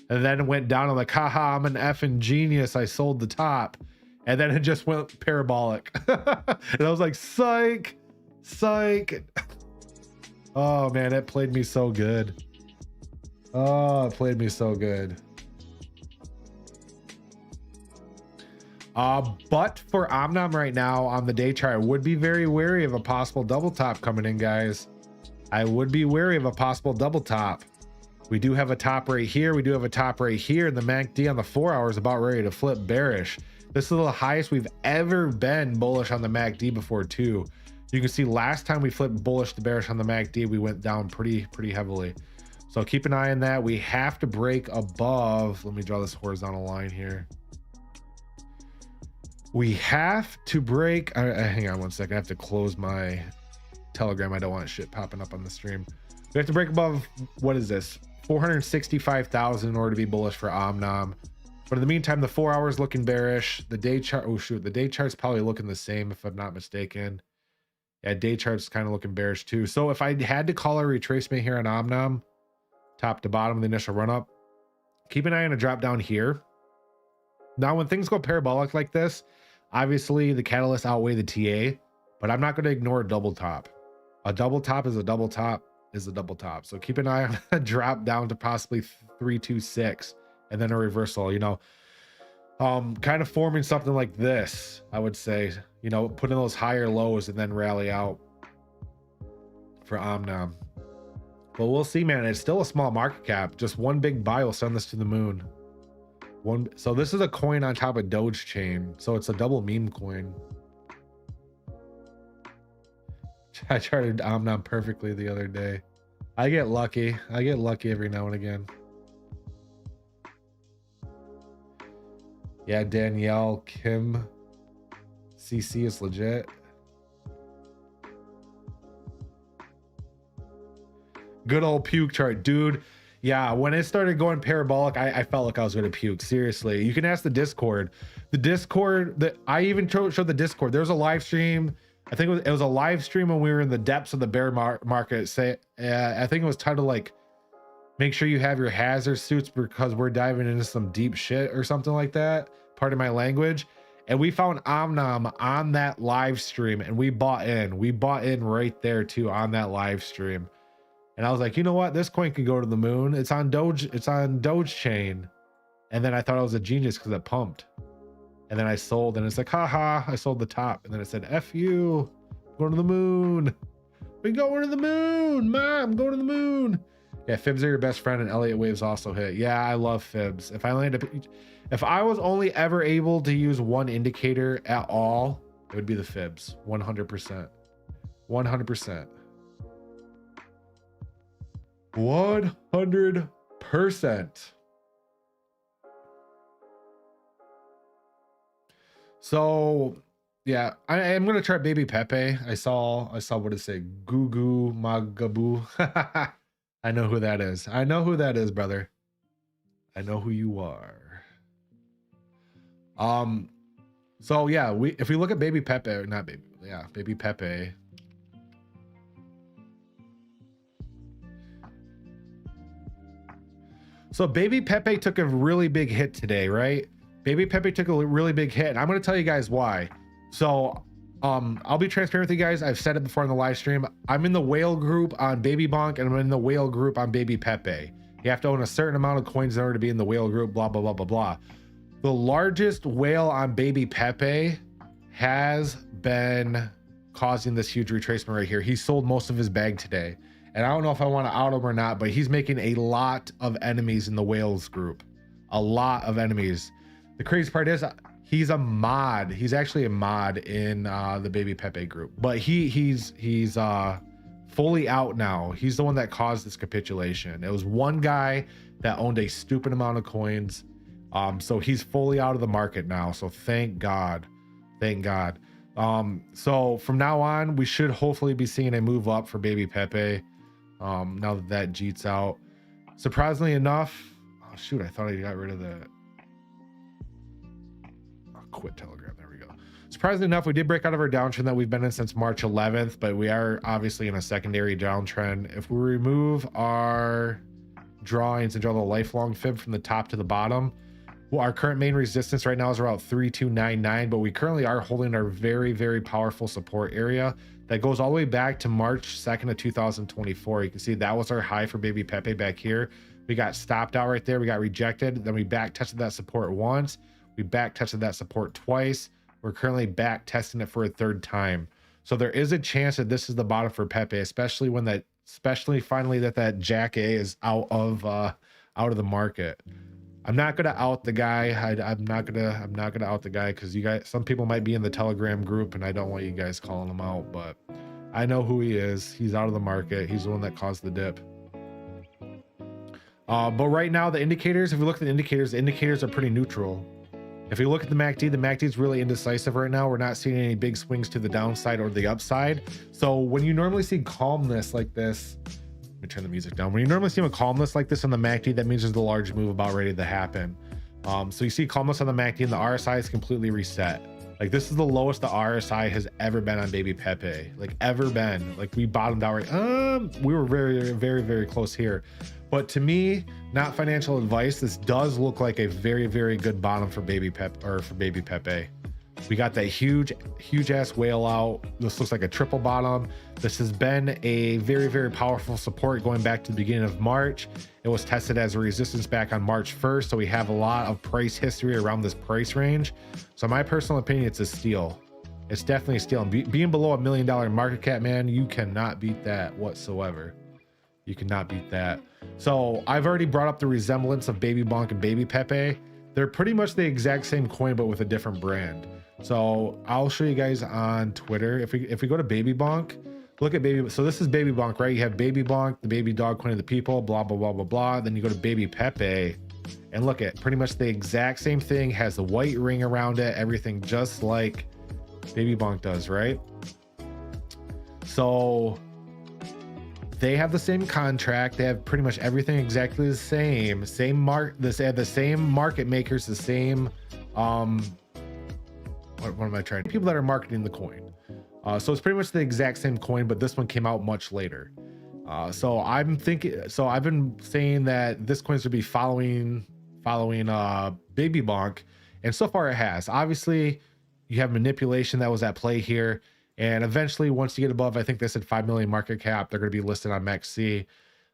And then it went down. I'm like, haha, I'm an effing genius. I sold the top. And then it just went parabolic. And I was like, psych. Oh man, it played me so good. Oh, it played me so good. But for Omnom right now on the day chart, I would be very wary of a possible double top coming in, guys. I would be wary of a possible double top. We do have a top right here. We do have a top right here. And the MACD on the 4 hour is about ready to flip bearish. This is the highest we've ever been bullish on the MACD before too. You can see last time we flipped bullish to bearish on the MACD, we went down pretty heavily. So keep an eye on that. We have to break above. Let me draw this horizontal line here. We have to break. Hang on one second. I have to close my Telegram. I don't want shit popping up on the stream. We have to break above, what is this? 465,000 in order to be bullish for Omnom. But in the meantime, the 4 hours looking bearish. The day chart, oh shoot, the day chart's probably looking the same if I'm not mistaken. Yeah, day chart's kind of looking bearish too. So if I had to call a retracement here on Omnom, top to bottom of the initial run up, keep an eye on a drop down here. Now, when things go parabolic like this, obviously the catalysts outweigh the TA, but I'm not going to ignore a double top. A double top is a double top is a double top. So keep an eye on a drop down to possibly 326 and then a reversal, you know, kind of forming something like this, I would say, you know, putting those higher lows and then rally out for Omnom. But we'll see, man. It's still a small market cap. Just one big buy will send this to the moon. So this is a coin on top of Doge chain. So it's a double meme coin. I charted Omnom perfectly the other day. I get lucky. I get lucky every now and again. Yeah, Danielle Kim CC is legit. Good old puke chart, dude. Yeah, when it started going parabolic, I felt like I was going to puke. Seriously, you can ask the Discord. The Discord that I even showed the Discord. There was a live stream. I think it was a live stream when we were in the depths of the bear market. I think it was titled like, "Make sure you have your hazard suits because we're diving into some deep shit" or something like that. Pardon my language. And we found Omnom on that live stream, and we bought in. We bought in right there too on that live stream. And I was like, you know what? This coin could go to the moon. It's on Doge. It's on Doge chain. And then I thought I was a genius because it pumped. And then I sold, and it's like, haha, I sold the top. And then it said, F you, going to the moon. We going to the moon, Mom, going to the moon. Yeah, fibs are your best friend, and Elliott waves also hit. Yeah, I love fibs. If I was only ever able to use one indicator at all, it would be the fibs. 100%. 100%. 100%. So yeah, I am gonna try baby Pepe. I saw what it say, Gugu Magabu. I know who that is. I know who that is, brother. I know who you are. So yeah, if we look at baby Pepe, or not baby, yeah, baby Pepe. So baby Pepe took a really big hit today, right? Baby Pepe took a really big hit. And I'm going to tell you guys why. So I'll be transparent with you guys. I've said it before in the live stream. I'm in the whale group on baby Bonk, and I'm in the whale group on baby Pepe. You have to own a certain amount of coins in order to be in the whale group, blah, blah, blah, blah, blah. The largest whale on baby Pepe has been causing this huge retracement right here. He sold most of his bag today. And I don't know if I want to out him or not, but he's making a lot of enemies in the whales group. A lot of enemies. The crazy part is he's a mod. He's actually a mod in the baby Pepe group, but he's fully out now. He's the one that caused this capitulation. It was one guy that owned a stupid amount of coins. So he's fully out of the market now. So thank God. Thank God. So from now on, we should hopefully be seeing a move up for baby Pepe. Now that Jeet's out. Surprisingly enough, oh shoot, I thought I got rid of the quit Telegram. There we go. Surprisingly enough, we did break out of our downtrend that we've been in since March 11th, but we are obviously in a secondary downtrend. If we remove our drawings and draw the lifelong fib from the top to the bottom, well, our current main resistance right now is around 3299, but we currently are holding our very, very powerful support area that goes all the way back to March 2nd of 2024. You can see that was our high for baby Pepe back here. We got stopped out right there. We got rejected. Then we back tested that support once. We back tested that support twice. We're currently back testing it for a third time. So there is a chance that this is the bottom for Pepe, especially finally that Jack A is out of the market. I'm not gonna out the guy. I'm not gonna out the guy because you guys, some people might be in the Telegram group, and I don't want you guys calling him out. But I know who he is. He's out of the market. He's the one that caused the dip. But right now, the indicators. If we look at the indicators are pretty neutral. If we look at the MACD is really indecisive right now. We're not seeing any big swings to the downside or the upside. So when you normally see calmness like this. Let me turn the music down. When you normally see a calmness like this on the MACD, that means there's a large move about ready to happen. So you see calmness on the MACD and the RSI is completely reset. Like this is the lowest the RSI has ever been on baby Pepe, like ever been. Like we bottomed out right. We were very, very, very close here. But to me, not financial advice, this does look like a very, very good bottom for baby Pepe. We got that huge ass whale out. This looks like a triple bottom. This has been a very, very powerful support going back to the beginning of March. It was tested as a resistance back on March 1st. So we have a lot of price history around this price range. So my personal opinion, it's a steal. It's definitely a steal. And being below $1 million market cap, man, you cannot beat that whatsoever. You cannot beat that. So I've already brought up the resemblance of baby Bonk and baby Pepe. They're pretty much the exact same coin, but with a different brand. So I'll show you guys on Twitter. If we go to baby Bonk, look at baby. So this is baby Bonk, right? You have baby Bonk, the baby dog coin of the people, blah, blah, blah, blah, blah. Then you go to baby Pepe and look at pretty much the exact same thing, has the white ring around it, everything just like baby Bonk does, right? So they have the same contract. They have pretty much everything exactly the same. They have the same market makers, the same, what am I trying? People that are marketing the coin. So it's pretty much the exact same coin, but this one came out much later. So I've been saying that this coin's would be following baby Bonk, and so far it has. Obviously, you have manipulation that was at play here, and eventually, once you get above, I think they said 5 million market cap, they're going to be listed on MEXC.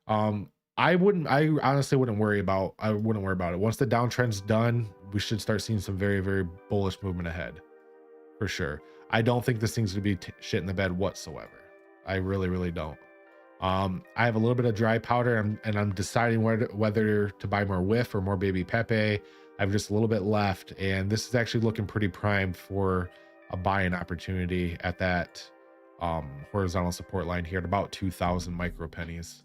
I honestly wouldn't worry about it. Once the downtrend's done, we should start seeing some very, very bullish movement ahead. For sure. I don't think this thing's gonna be shit in the bed whatsoever. I really, really don't. I have a little bit of dry powder, and I'm deciding whether to buy more Whiff or more baby Pepe. I have just a little bit left, and this is actually looking pretty primed for a buying opportunity at that horizontal support line here at about 2,000 micro pennies.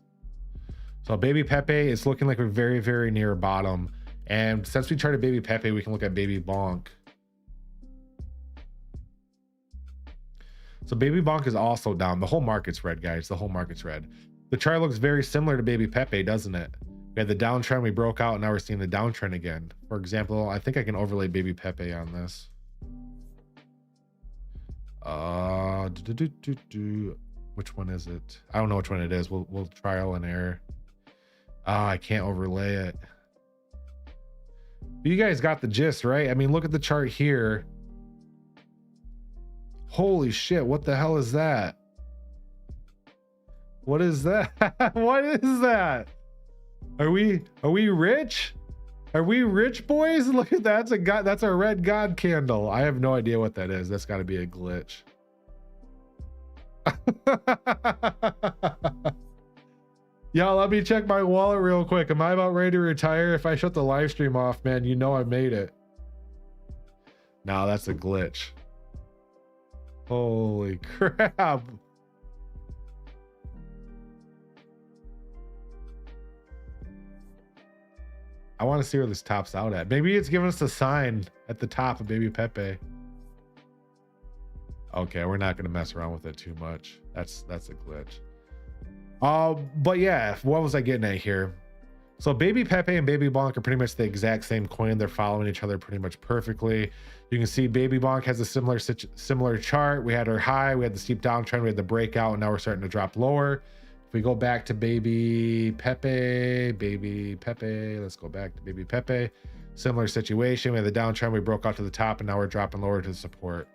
So baby Pepe is looking like we're very, very near bottom. And since we tried a baby Pepe, we can look at baby Bonk. So baby Bonk is also down. The whole market's red, guys. The whole market's red. The chart looks very similar to baby Pepe, doesn't it? We had the downtrend, we broke out, and now we're seeing the downtrend again. For example, I think I can overlay baby Pepe on this. Which one is it? I don't know which one it is. We'll trial and error. I can't overlay it. But you guys got the gist, right? I mean, look at the chart here. Holy shit, what the hell is that? What is that? What is that? Are we rich? Are we rich, boys? Look at that. That's a red god candle. I have no idea what that is. That's got to be a glitch. Y'all, let me check my wallet real quick. Am I about ready to retire? If I shut the live stream off, man, you know I made it. No, that's a glitch. Holy crap. I want to see where this tops out at. Maybe it's giving us a sign at the top of Baby Pepe. Okay, we're not going to mess around with it too much. That's a glitch. But yeah, what was I getting at here? So Baby Pepe and Baby Bonk are pretty much the exact same coin. They're following each other pretty much perfectly. You can see Baby Bonk has a similar chart. We had our high, we had the steep downtrend, we had the breakout, and now we're starting to drop lower. If we go back to Baby Pepe, let's go back to Baby Pepe. Similar situation. We had the downtrend, we broke out to the top, and now we're dropping lower to the support.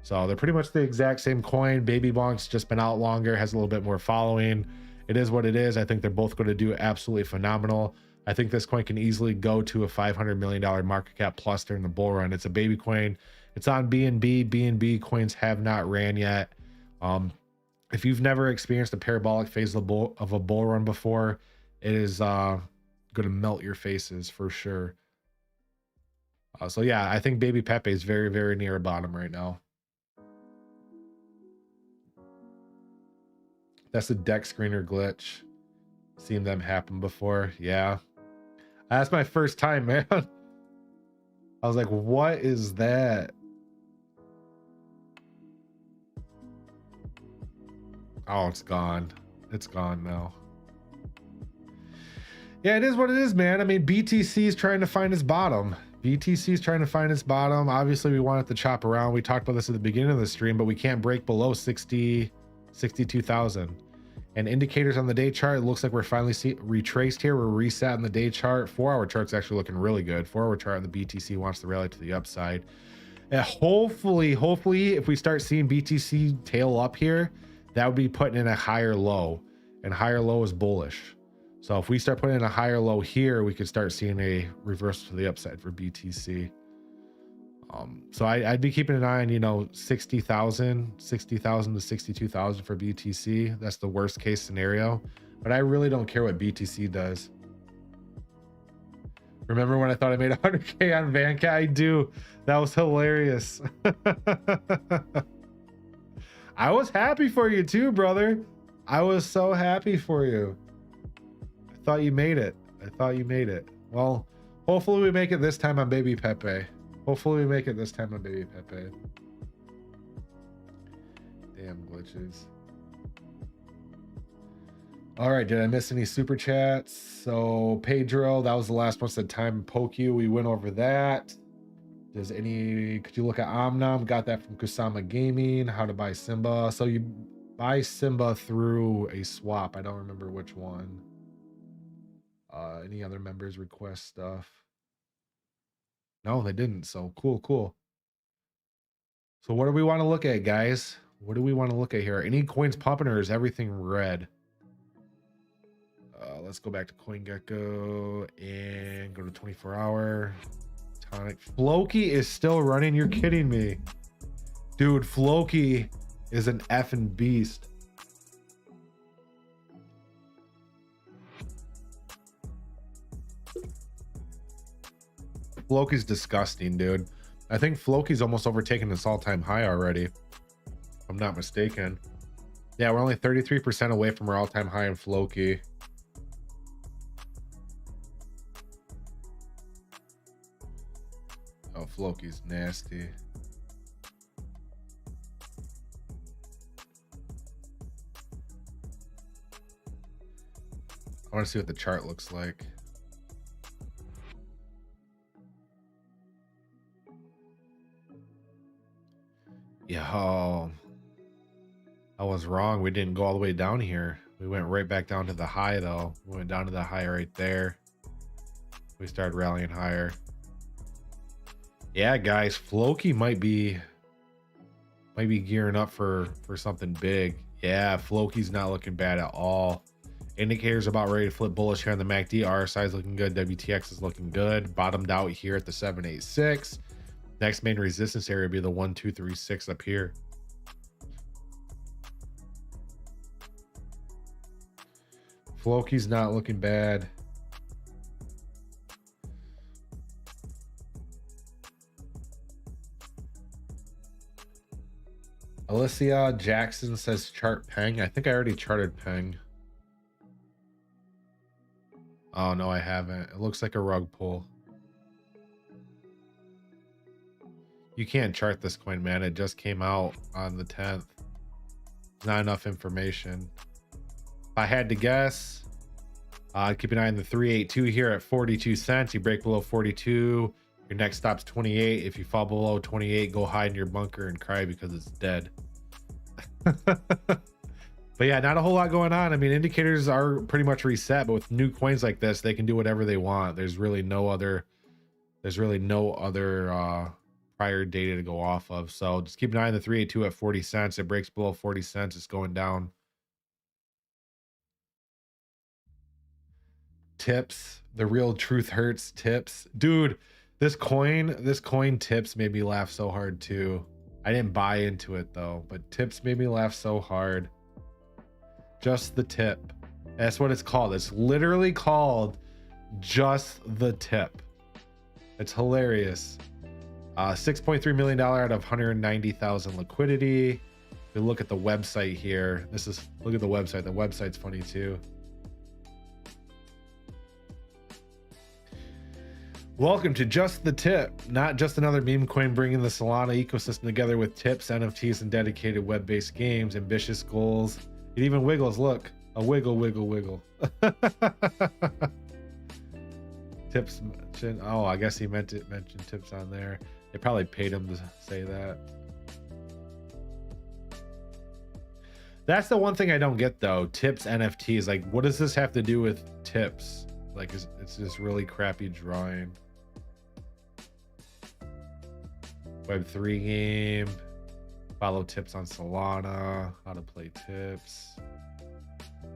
So they're pretty much the exact same coin. Baby Bonk's just been out longer, has a little bit more following. It is what it is. I think they're both going to do absolutely phenomenal. I think this coin can easily go to a $500 million market cap plus during the bull run. It's a baby coin. It's on BNB. BNB coins have not ran yet. If you've never experienced a parabolic phase of a bull run before, it is going to melt your faces for sure. So yeah, I think Baby Pepe is very, very near a bottom right now. That's a deck screener glitch. Seen them happen before. Yeah. That's my first time, man. I was like, what is that? Oh, it's gone. It's gone now. Yeah, it is what it is, man. I mean, BTC is trying to find its bottom. BTC is trying to find its bottom. Obviously, we want it to chop around. We talked about this at the beginning of the stream, but we can't break below 62,000. And indicators on the day chart, it looks like we're finally retraced here. We're reset on the day chart. 4-hour chart's actually looking really good. 4-hour chart on the BTC wants to rally to the upside. And hopefully, if we start seeing BTC tail up here, that would be putting in a higher low, and higher low is bullish. So if we start putting in a higher low here, we could start seeing a reversal to the upside for BTC. So I'd be keeping an eye on, you know, 60,000 to 62,000 for BTC. That's the worst case scenario, but I really don't care what BTC does. Remember when I thought I made 100K on Vancat? I do. That was hilarious. I was happy for you too, brother. I was so happy for you. I thought you made it. Well, hopefully we make it this time on Baby Pepe. Hopefully we make it this time on Baby Pepe. Damn glitches. All right, did I miss any super chats? So Pedro, that was the last one, said time Pokey. We went over that. Could you look at Omnom? Got that from Kusama Gaming. How to buy Simba. So you buy Simba through a swap. I don't remember which one. Any other members request stuff? No, they didn't. So cool. So what do we want to look at, guys? What do we want to look at here? Any coins pumping, or is everything red? Let's go back to CoinGecko and go to 24-hour. Tonic. Floki is still running. You're kidding me. Dude, Floki is an effing beast. Floki's disgusting, dude. I think Floki's almost overtaken its all-time high already, if I'm not mistaken. Yeah, we're only 33% away from our all-time high in Floki. Oh, Floki's nasty. I want to see what the chart looks like. Yo, I was wrong. We didn't go all the way down here. We went right back down to the high though. We went down to the high right there. We started rallying higher. Yeah, guys, Floki might be gearing up for something big. Yeah, Floki's not looking bad at all. Indicators about ready to flip bullish here on the MACD. RSI is looking good. WTX is looking good. Bottomed out here at the 786. Next main resistance area would be the 1236 up here. Floki's not looking bad. Alicia Jackson says chart Peng. I think I already charted Peng. Oh no, I haven't. It looks like a rug pull. You can't chart this coin, man. It just came out on the 10th. Not enough information. If I had to guess, keep an eye on the 382 here at 42 cents. You break below 42, your next stop's 28. If you fall below 28, go hide in your bunker and cry because it's dead. But yeah, not a whole lot going on. I mean, indicators are pretty much reset, but with new coins like this, they can do whatever they want. There's really no other prior data to go off of. So just keep an eye on the 382 at 40 cents. It breaks below 40 cents. It's going down. Tips. The real truth hurts. Tips. Dude, this coin tips made me laugh so hard too. I didn't buy into it though, but tips made me laugh so hard. Just the tip. That's what it's called. It's literally called just the tip. It's hilarious. $6.3 million out of 190,000 liquidity. If you look at the website here, look at the website. The website's funny too. Welcome to Just the Tip, not just another meme coin bringing the Solana ecosystem together with tips, NFTs, and dedicated web-based games, ambitious goals. It even wiggles. Look, a wiggle, wiggle, wiggle. Tips. Oh, I guess he mentioned tips on there. They probably paid him to say that. That's the one thing I don't get though. Tips, NFTs. Like, what does this have to do with tips? Like, it's just really crappy drawing. Web3 game. Follow tips on Solana. How to play tips.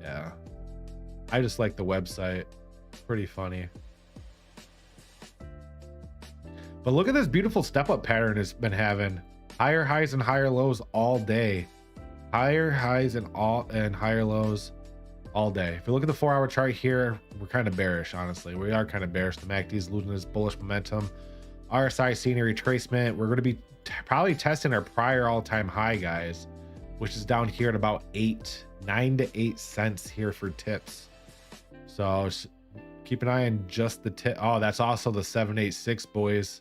Yeah. I just like the website. Pretty funny. But look at this beautiful step up pattern it's been having. Higher highs and higher lows all day. Higher highs and higher lows all day. If you look at the 4-hour chart here, we're kind of bearish, honestly. We are kind of bearish. The MACD is losing its bullish momentum. RSI seeing a retracement. We're going to be probably testing our prior all-time high, guys, which is down here at about 9 to 8 cents here for tips. So keep an eye on just the tip. Oh, that's also the 786, boys.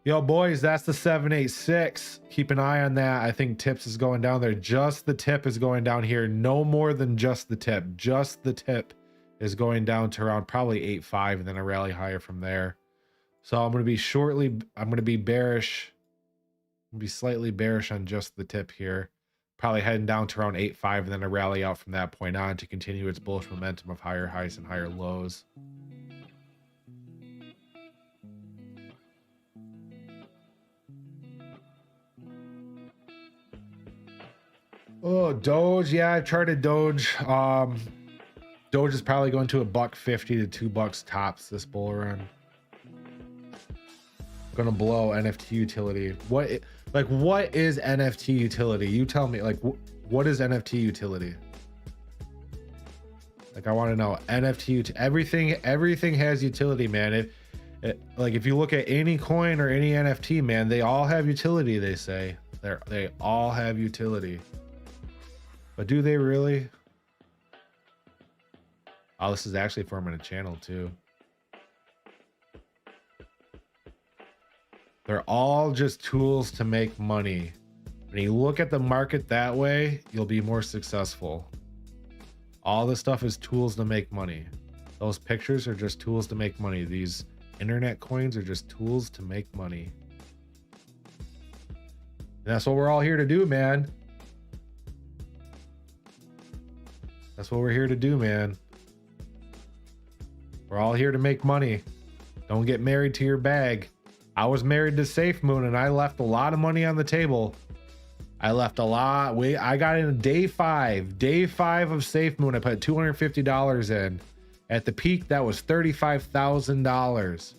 Yo, boys, that's the 786. Keep an eye on that. I think tips is going down there. Just the tip is going down here. No more than just the tip. Just the tip is going down to around probably 8.5 and then a rally higher from there. So I'm going to be bearish. I'm going to be slightly bearish on just the tip here. Probably heading down to around 8.5 and then a rally out from that point on to continue its bullish momentum of higher highs and higher lows. Oh, Doge. Yeah, I've charted Doge. Doge is probably going to $1.50 to $2 tops this bull run. Gonna blow NFT utility. What is NFT utility? You tell me. Like, what is NFT utility? Like, I want to know. NFT everything has utility, man. Like, if you look at any coin or any NFT, man, they all have utility. They say they all have utility. But do they really? Oh, this is actually forming a channel too. They're all just tools to make money. When you look at the market that way, you'll be more successful. All this stuff is tools to make money. Those pictures are just tools to make money. These internet coins are just tools to make money. And that's what we're all here to do, man. That's what we're here to do, man. We're all here to make money. Don't get married to your bag. I was married to Safe Moon and I left a lot of money on the table. I left a lot. I got in day five of Safe Moon. I put $250 in. At the peak, that was $35,000.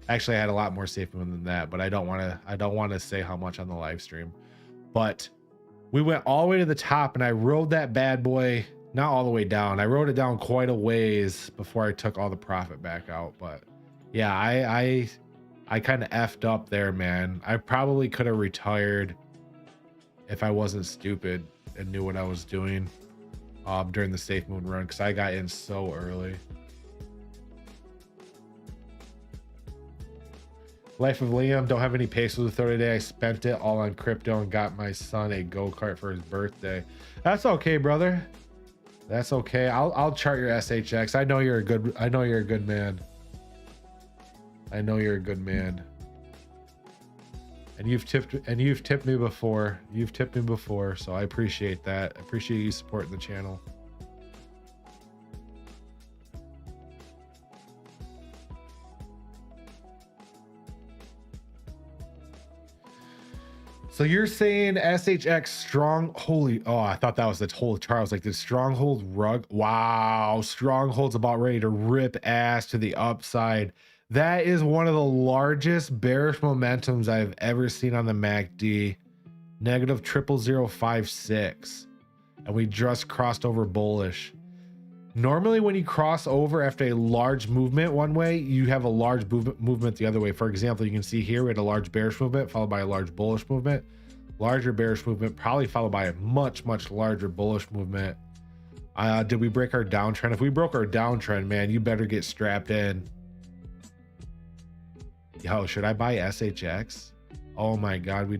Actually, I had a lot more Safe Moon than that, but I don't want to say how much on the live stream. But we went all the way to the top and I rode that bad boy, not all the way down. I rode it down quite a ways before I took all the profit back out. But yeah, I kind of effed up there, man. I probably could have retired if I wasn't stupid and knew what I was doing during the Safe Moon run, because I got in so early. Life of Liam, don't have any pesos to throw today. I spent it all on crypto and got my son a go-kart for his birthday. That's okay, brother. That's okay. I'll chart your SHX. I know you're a good man. I know you're a good man. And you've tipped me before. You've tipped me before, so I appreciate that. I appreciate you supporting the channel. So you're saying SHX strong, holy, oh, I thought that was the whole chart. I was like, the stronghold rug. Wow, stronghold's about ready to rip ass to the upside. That is one of the largest bearish momentums I've ever seen on the MACD. Negative 0.0056. And we just crossed over bullish. Normally when you cross over after a large movement one way, you have a large movement the other way. For example, you can see here we had a large bearish movement followed by a large bullish movement. Larger bearish movement probably followed by a much larger bullish movement. Did we break our downtrend? If we broke our downtrend, man, you better get strapped in. Yo, should I buy SHX? Oh my god, we're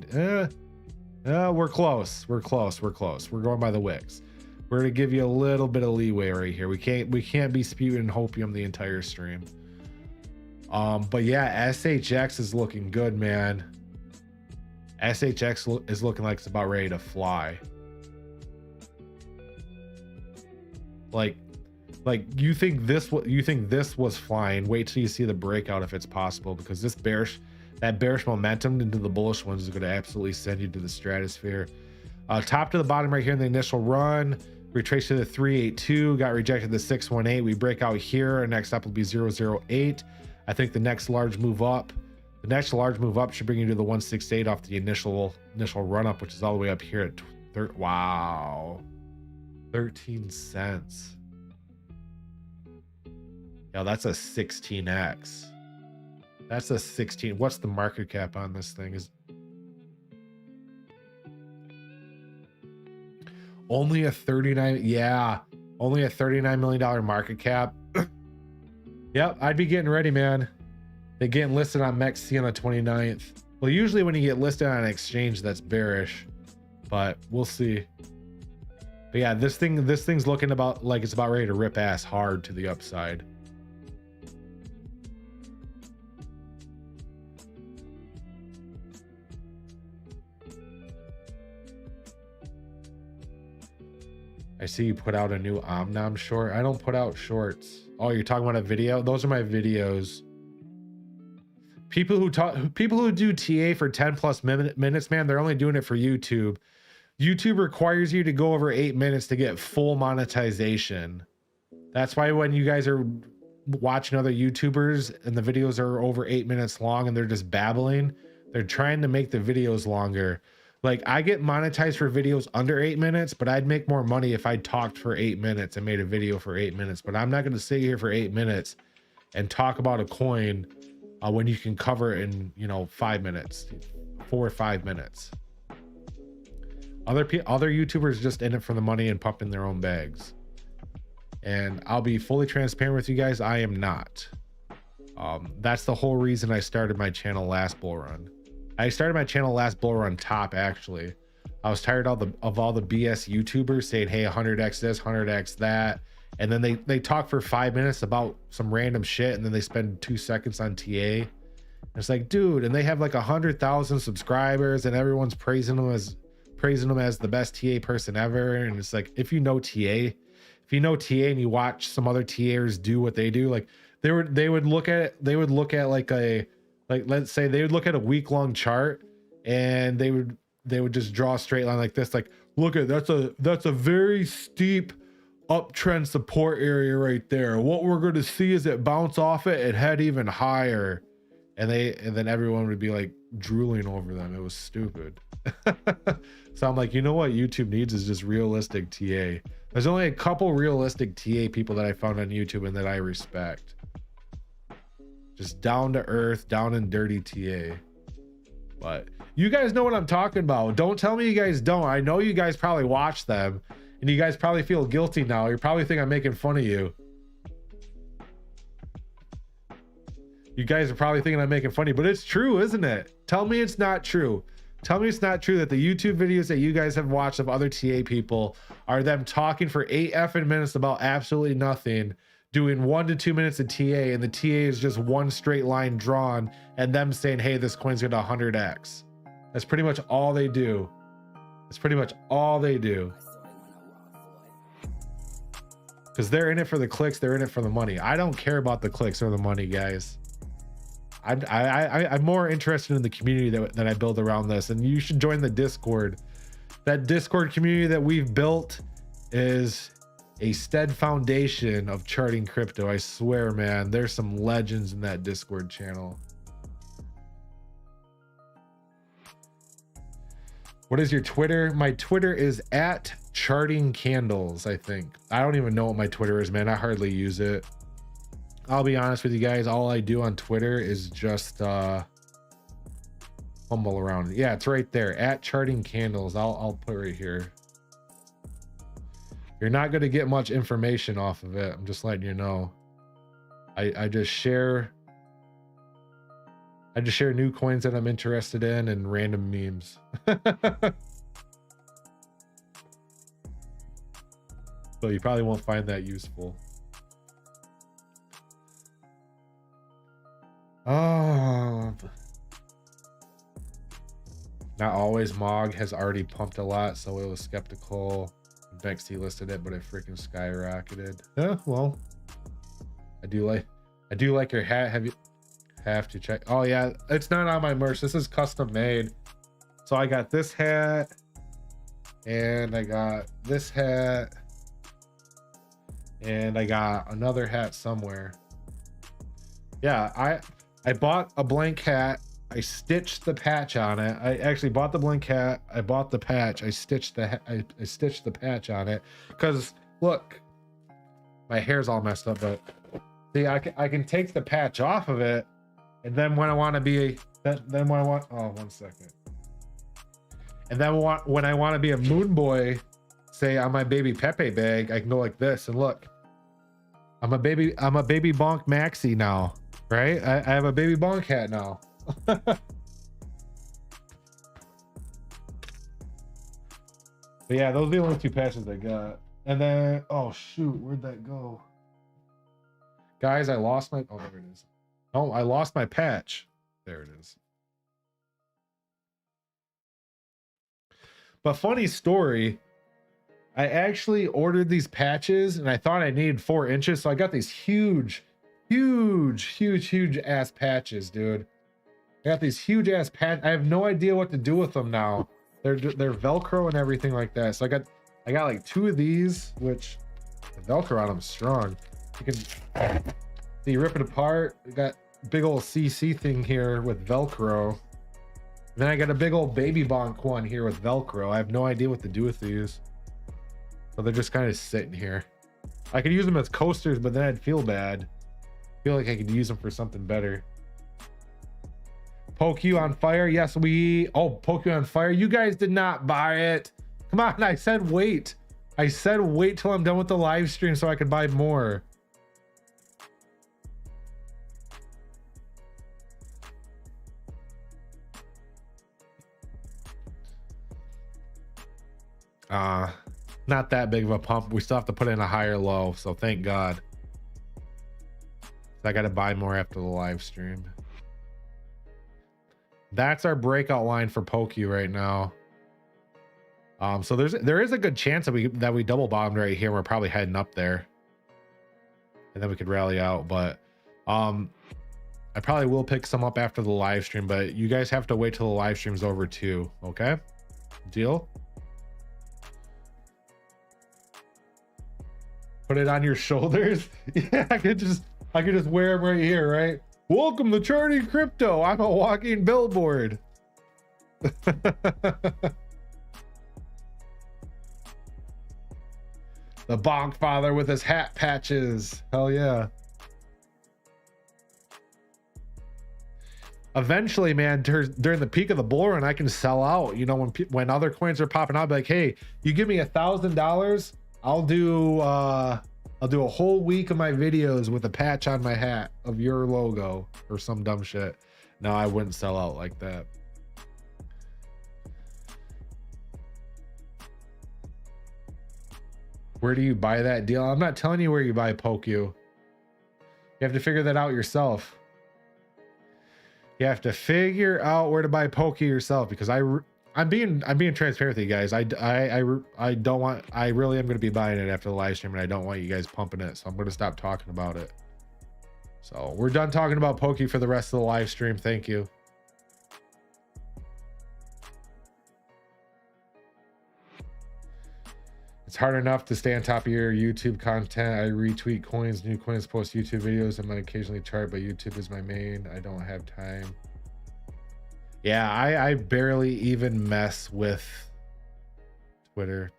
close. We're going by the wicks. We're gonna give you a little bit of leeway right here. We can't be spewing hopium the entire stream. But yeah, SHX is looking good, man. SHX is looking like it's about ready to fly. Like you think this was flying. Wait till you see the breakout if it's possible, because that bearish momentum into the bullish ones is going to absolutely send you to the stratosphere. Top to the bottom right here in the initial run, retrace to the 382, got rejected the 618. We break out here, and next up will be 008. I think the next large move up should bring you to the 168 off the initial run up, which is all the way up here at wow, 13 cents. Yo, that's a 16x. That's a 16. What's the market cap on this thing? Is only a 39. Yeah, only a $39 million market cap. Yep, I'd be getting ready, man. They're getting listed on MEXC on the 29th. Well, usually when you get listed on an exchange, that's bearish, but we'll see. But yeah, this thing's looking about like it's about ready to rip ass hard to the upside. I see you put out a new Omnom short. I don't put out shorts. Oh, you're talking about a video? Those are my videos. People who do TA for 10+ minutes, man, they're only doing it for YouTube. YouTube requires you to go over 8 minutes to get full monetization. That's why when you guys are watching other YouTubers and the videos are over 8 minutes long and they're just babbling, they're trying to make the videos longer. Like, I get monetized for videos under 8 minutes, but I'd make more money if I talked for 8 minutes and made a video for 8 minutes. But I'm not going to sit here for 8 minutes and talk about a coin when you can cover it in, 5 minutes, 4 or 5 minutes. Other YouTubers just in it for the money and pumping their own bags. And I'll be fully transparent with you guys. I am not. That's the whole reason I started my channel last bull run. I started my channel last bull run top, actually. I was tired of all the BS YouTubers saying, hey, 100x this, 100x that. And then they talk for 5 minutes about some random shit, and then they spend 2 seconds on TA. And it's like, dude, and they have like 100,000 subscribers and everyone's praising them as the best TA person ever. And it's like, if you know TA, if you know TA and you watch some other TAers do what they do, like they would look at like let's say they would look at a week-long chart and they would just draw a straight line like this, like, look at that's a very steep uptrend support area right there. What we're going to see is it bounce off it and head even higher. And then everyone would be like drooling over them. It was stupid. So I'm like, you know what YouTube needs is just realistic TA. There's only a couple realistic TA people that I found on YouTube and that I respect. Just down to earth, down and dirty TA. But you guys know what I'm talking about. Don't tell me you guys don't. I know you guys probably watch them and you guys probably feel guilty now. You probably think I'm making fun of you. You guys are probably thinking I'm making funny, but it's true, isn't it? Tell me it's not true. Tell me it's not true that the YouTube videos that you guys have watched of other TA people are them talking for 8 effing minutes about absolutely nothing, doing 1 to 2 minutes of TA, and the TA is just one straight line drawn and them saying, hey, this coin's gonna 100x. That's pretty much all they do. That's pretty much all they do. Because they're in it for the clicks, they're in it for the money. I don't care about the clicks or the money, guys. I'm more interested in the community that I build around this, and you should join the Discord. That Discord community that we've built is a stead foundation of charting crypto. I swear, man, there's some legends in that Discord channel. What is your Twitter? My Twitter is at charting candles, I think. I don't even know what my Twitter is, man. I hardly use it. I'll be honest with you guys, all I do on Twitter is just fumble around. Yeah, it's right there, at charting candles. I'll put it right here. You're not going to get much information off of it. I'm just letting you know. I just share new coins that I'm interested in and random memes. So you probably won't find that useful. Oh, not always. Mog has already pumped a lot, so it was skeptical. Next he listed it, but it freaking skyrocketed. Yeah, well, I do like your hat. Have to check. Oh yeah, it's not on my merch. This is custom made. So I got this hat, and I got this hat, and I got another hat somewhere. Yeah, I bought a blank hat. I stitched the patch on it. I actually bought the blank hat. I bought the patch. I stitched the patch on it because look, my hair's all messed up. But see, I can take the patch off of it, and then when I want to be then when I want, oh, 1 second. And then when I want to be a moon boy, say on my baby Pepe bag, I can go like this and look. I'm a baby Bonk maxi now. Right? I have a baby Bonk hat now. But yeah, those are the only 2 patches I got. And then, oh shoot, where'd that go? Guys, I lost my, oh, there it is. Oh, I lost my patch. There it is. But funny story, I actually ordered these patches and I thought I needed 4 inches. So I got these huge ass patches, dude. I got these huge ass patch. I have no idea what to do with them now. They're Velcro and everything like that. So I got like 2 of these, which the Velcro on them is strong. You can see, you rip it apart. You got big old CC thing here with Velcro. And then I got a big old baby Bonk one here with Velcro. I have no idea what to do with these. So they're just kind of sitting here. I could use them as coasters, but then I'd feel bad. I feel like I could use them for something better. Pokey on fire. Yes, Pokey on fire. You guys did not buy it. Come on, I said wait. I said wait till I'm done with the live stream so I could buy more. Not that big of a pump. We still have to put in a higher low, so thank God. I got to buy more after the live stream. That's our breakout line for Pokey right now. So there is a good chance that we double bottomed right here. We're probably heading up there, and then we could rally out. But I probably will pick some up after the live stream, but you guys have to wait till the live stream's over too. Okay, deal. Put it on your shoulders. Yeah, I could just wear them right here, right? Welcome to Charting Crypto. I'm a walking billboard. The Bonk father with his hat patches. Hell yeah. Eventually, man, during the peak of the bull run, I can sell out. You know, when other coins are popping out, I'll be like, hey, you give me $1,000, I'll do a whole week of my videos with a patch on my hat of your logo or some dumb shit. No, I wouldn't sell out like that. Where do you buy that deal? I'm not telling you where you buy Pokey. You have to figure that out yourself. You have to figure out where to buy Pokey yourself, because I'm being transparent with you guys. I don't want, I really am going to be buying it after the live stream, and I don't want you guys pumping it, so I'm going to stop talking about it. So we're done talking about Pokey for the rest of the live stream. Thank you. It's hard enough to stay on top of your YouTube content. I retweet coins, new coins, post YouTube videos. I might occasionally chart, but YouTube is my main. I don't have time. Yeah, I barely even mess with Twitter.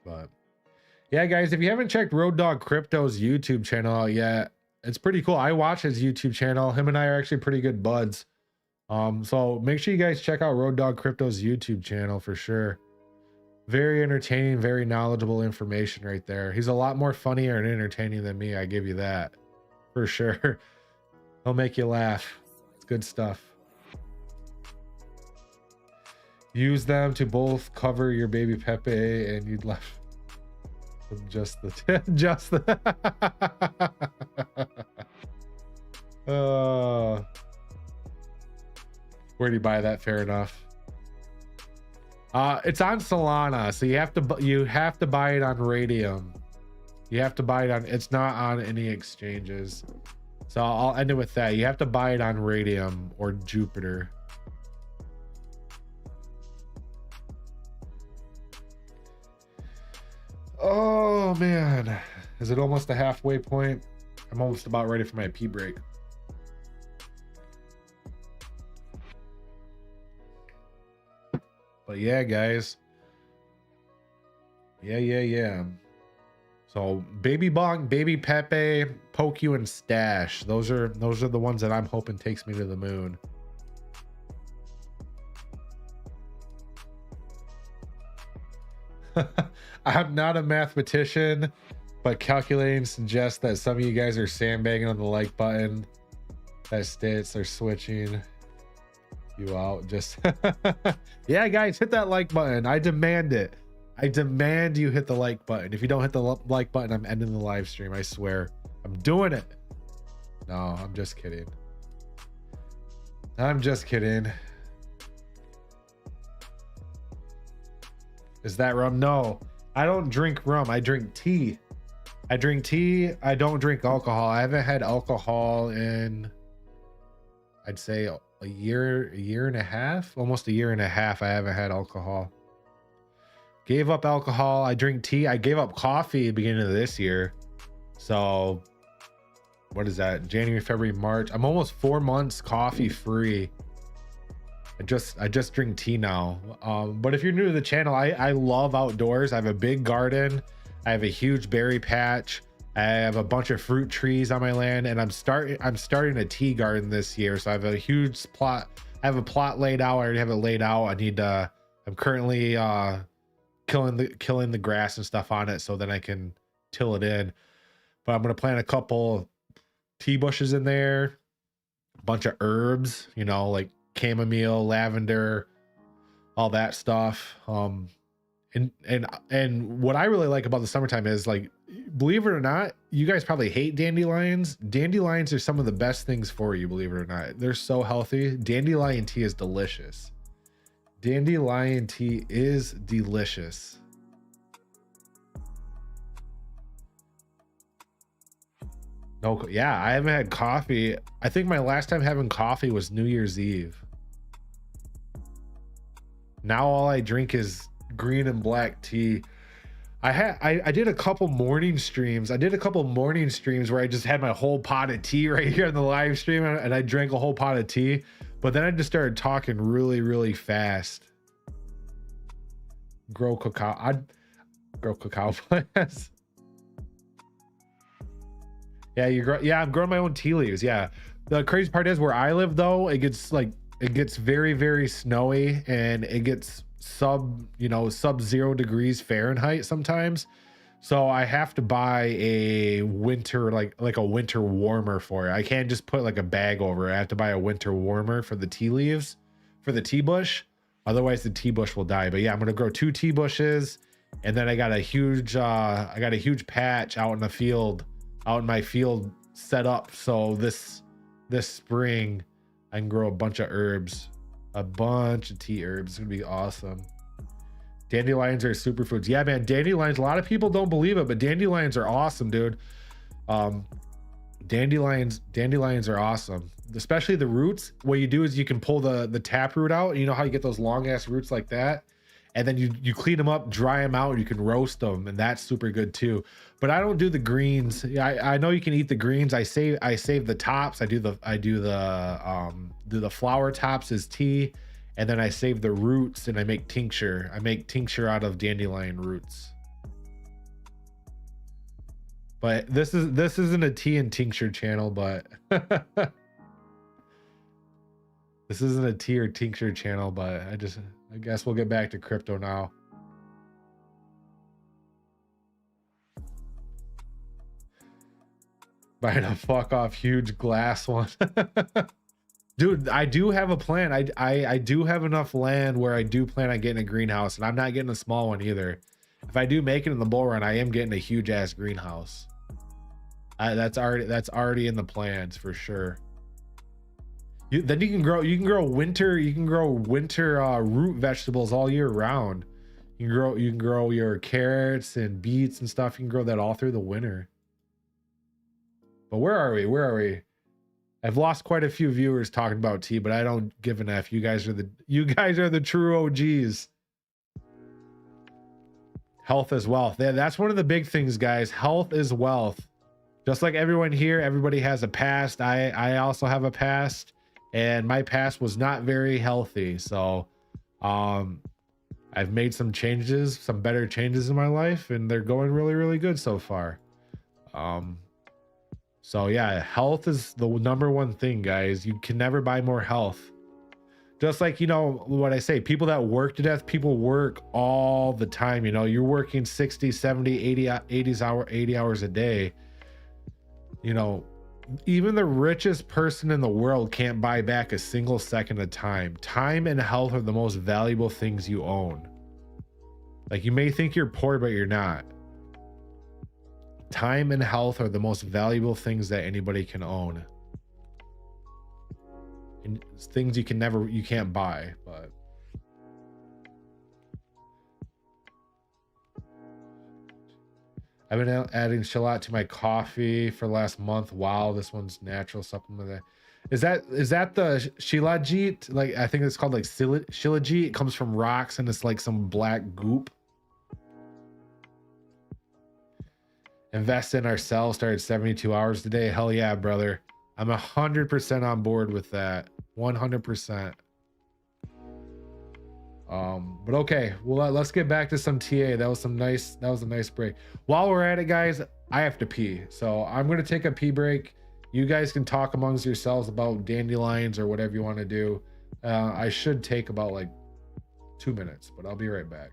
But yeah, guys, if you haven't checked Road Dog Crypto's YouTube channel out yet, it's pretty cool. I watch his YouTube channel. Him and I are actually pretty good buds. So make sure you guys check out Road Dog Crypto's YouTube channel for sure. Very entertaining, very knowledgeable information right there. He's a lot more funnier and entertaining than me, I give you that for sure. He'll make you laugh. It's good stuff. Use them to both cover your baby Pepe, and you'd left just the where do you buy that? Fair enough. It's on Solana, so you have to buy it on Radium. You have to buy it on, it's not on any exchanges. So I'll end it with that. You have to buy it on Radium or Jupiter. Oh man, is it almost a halfway point? I'm almost about ready for my pee break. But yeah, guys. Yeah. So Baby Bonk, Baby Pepe, Pokey, and Stash. Those are the ones that I'm hoping takes me to the moon. I'm not a mathematician, but calculating suggests that some of you guys are sandbagging on the like button. That states they're switching you out. Just yeah, guys, hit that like button. I demand it. I demand you hit the like button. If you don't hit the like button, I'm ending the live stream. I swear. I'm doing it. No, I'm just kidding. I'm just kidding. Is that rum? No, I don't drink rum. I drink tea. I drink tea. I don't drink alcohol. I haven't had alcohol in, I'd say, a year and a half, almost a year and a half. I haven't had alcohol. Gave up alcohol. I drink tea. I gave up coffee at the beginning of this year. So what is that? January, February, March. I'm almost 4 months coffee free. I just drink tea now. But if you're new to the channel, I love outdoors. I have a big garden. I have a huge berry patch. I have a bunch of fruit trees on my land, and I'm starting a tea garden this year. So I have a huge plot. I have a plot laid out. I already have it laid out. I'm currently killing the grass and stuff on it so then I can till it in. But I'm gonna plant a couple tea bushes in there, a bunch of herbs, you know, like chamomile, lavender, all that stuff. And what I really like about the summertime is, like, believe it or not, you guys probably hate dandelions. Dandelions are some of the best things for you, believe it or not. They're so healthy. Dandelion tea is delicious. Dandelion tea is delicious. No, yeah, I haven't had coffee. I think my last time having coffee was New Year's Eve. Now all I drink is green and black tea. I did a couple morning streams. I did a couple morning streams where I just had my whole pot of tea right here in the live stream, and I drank a whole pot of tea. But then I just started talking really, really fast. Grow cacao. I'd grow cacao plants. Yeah, you grow. Yeah, I'm growing my own tea leaves. Yeah. The crazy part is where I live though, it gets very, very snowy, and it gets sub-0 degrees Fahrenheit sometimes. So I have to buy a winter, like a winter warmer for it. I can't just put like a bag over it. I have to buy a winter warmer for the tea leaves, for the tea bush. Otherwise the tea bush will die. But yeah, I'm gonna grow 2 tea bushes, and then I got a huge patch out in the field, out in my field set up. So this spring I can grow a bunch of herbs, a bunch of tea herbs. It's gonna be awesome. Dandelions are superfoods. Yeah, man, dandelions, a lot of people don't believe it, but dandelions are awesome, dude. Dandelions are awesome, especially the roots. What you do is you can pull the tap root out. You know how you get those long ass roots like that, and then you clean them up, dry them out, and you can roast them, and that's super good too. But I don't do the greens. I know you can eat the greens. I save the tops. I do the flower tops as tea, and then I save the roots and I make tincture. I make tincture out of dandelion roots. But this isn't a tea and tincture channel, but this isn't a tea or tincture channel, but I guess we'll get back to crypto now. Buying a fuck off huge glass one. Dude, I do have a plan. I do have enough land where I do plan on getting a greenhouse, and I'm not getting a small one either. If I do make it in the bull run, I am getting a huge ass greenhouse. That's already in the plans for sure. Then you can grow winter root vegetables all year round. You can grow your carrots and beets and stuff. You can grow that all through the winter. But where are we? I've lost quite a few viewers talking about tea, but I don't give an F. You guys are the true OGs. Health is wealth. That's one of the big things, guys. Health is wealth. Just like everyone here, everybody has a past. I also have a past, and my past was not very healthy. So I've made some changes, some better changes in my life, and they're going really, really good so far. So yeah, health is the number one thing, guys. You can never buy more health. Just like, you know what I say, people that work to death, people work all the time. You know, you're working 60, 70, 80 hours a day. You know, even the richest person in the world can't buy back a single second of time. Time and health are the most valuable things you own. Like, you may think you're poor, but you're not. Time and health are the most valuable things that anybody can own. And it's things you can't buy, but I've been adding shallot to my coffee for last month. Wow, this one's natural supplement. Is that the shilajit? Like, I think it's called like shilajit. It comes from rocks and it's like some black goop. Invest in ourselves. Started 72 hours today. Hell yeah, brother. I'm 100% on board with that. 100%. But okay, well, let's get back to some TA. That was a nice break. While we're at it, guys, I have to pee, so I'm gonna take a pee break. You guys can talk amongst yourselves about dandelions or whatever you want to do. I should take about like 2 minutes, but I'll be right back.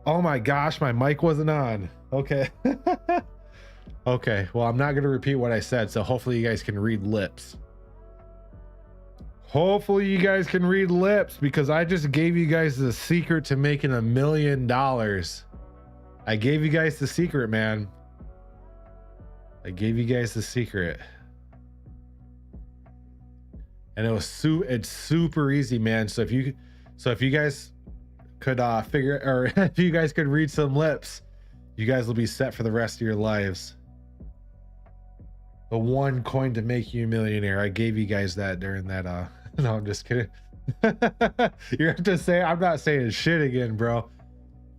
Oh my gosh, my mic wasn't on. Okay. Okay, well, I'm not going to repeat what I said, so hopefully you guys can read lips. Hopefully you guys can read lips, because I just gave you guys the secret to making $1 million. I gave you guys the secret, man. I gave you guys the secret. And it's super easy, man. So if you guys could figure, or if you guys could read some lips, you guys will be set for the rest of your lives. The one coin to make you a millionaire. I gave you guys that during that no, I'm just kidding. You have to say, I'm not saying shit again, bro.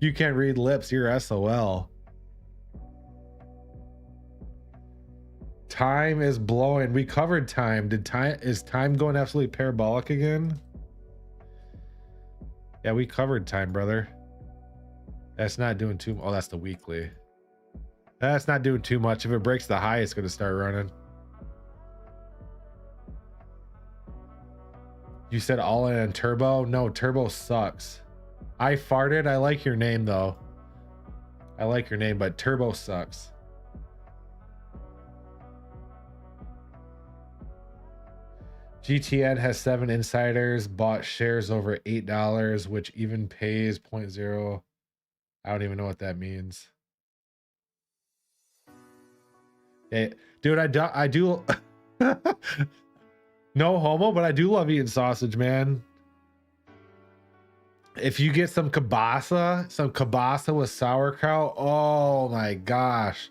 You can't read lips, you're SOL. Time is blowing. We covered time. Is time going absolutely parabolic again? Yeah, we covered time, brother. That's not doing too. Oh, that's the weekly. That's not doing too much. If it breaks the high, it's going to start running. You said all in turbo? No, turbo sucks. I farted. I like your name though. I like your name, but turbo sucks. GTN has 7 insiders, bought shares over $8, which even pays 0.0. I don't even know what that means. Hey, dude, I do no homo, but I do love eating sausage, man. If you get some kielbasa with sauerkraut, oh my gosh.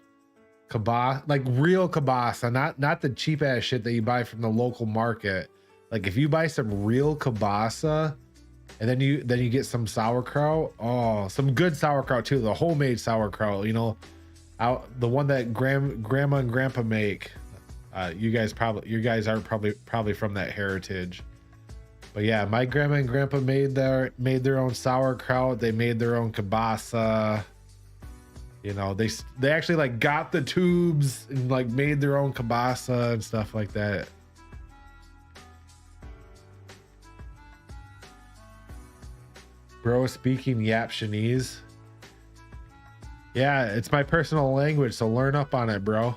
Kielbasa, like real kielbasa, not the cheap ass shit that you buy from the local market. Like if you buy some real kielbasa and then you get some sauerkraut, oh, some good sauerkraut too, the homemade sauerkraut, you know, the one that grandma and grandpa make. You guys are probably from that heritage. But yeah, my grandma and grandpa made their own sauerkraut. They made their own kielbasa. You know, they actually like got the tubes and like made their own kielbasa and stuff like that. Bro speaking Yapshanese. Yeah, it's my personal language, so learn up on it, bro.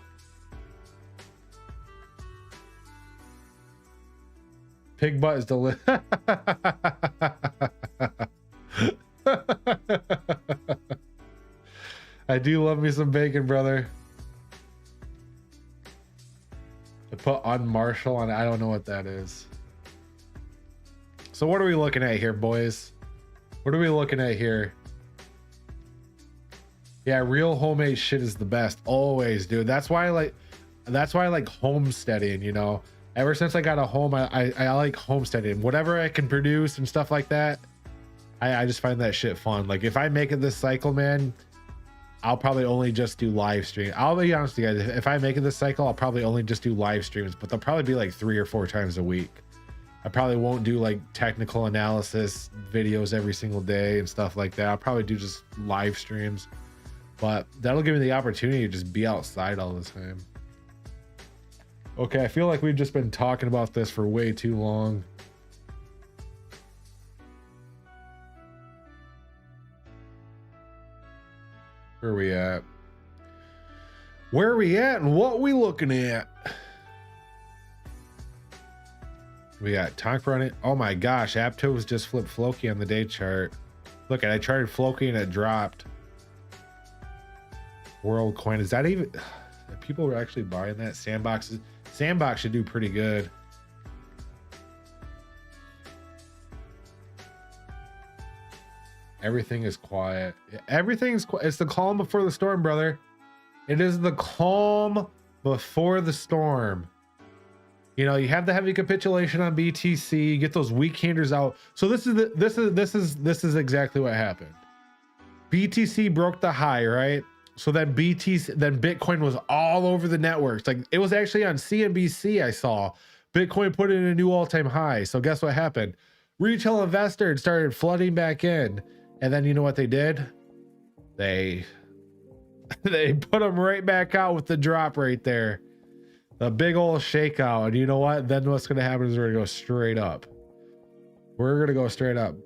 Pig butt is delicious. I do love me some bacon, brother. I put unmarshal on it. I don't know what that is. So what are we looking at here, boys? What are we looking at here? Yeah, real homemade shit is the best. Always, dude. That's why I like homesteading, you know. Ever since I got a home, I like homesteading. Whatever I can produce and stuff like that, I just find that shit fun. Like if I make it this cycle, man, I'll probably only just do live stream. I'll be honest with you guys, if I make it this cycle, I'll probably only just do live streams, but they'll probably be like 3 or 4 times a week. I probably won't do like technical analysis videos every single day and stuff like that. I'll probably do just live streams, but that'll give me the opportunity to just be outside all the time. Okay, I feel like we've just been talking about this for way too long. Where are we at? Where are we at and what are we looking at? We got Tonk running. Oh my gosh, Aptos just flipped Floki on the day chart. Look, I tried Floki and it dropped. World coin, is that even... People were actually buying that. Sandbox should do pretty good. Everything is quiet. Everything's quiet. It's the calm before the storm, brother. It is the calm before the storm. You know, you have the heavy capitulation on BTC. You get those weak handers out. So this is exactly what happened. BTC broke the high, right? So then Bitcoin was all over the networks. Like it was actually on CNBC. I saw Bitcoin put in a new all-time high. So guess what happened? Retail investors started flooding back in, and then you know what they did? They put them right back out with the drop right there, the big old shakeout. And you know what? Then what's gonna happen is we're gonna go straight up. We're gonna go straight up.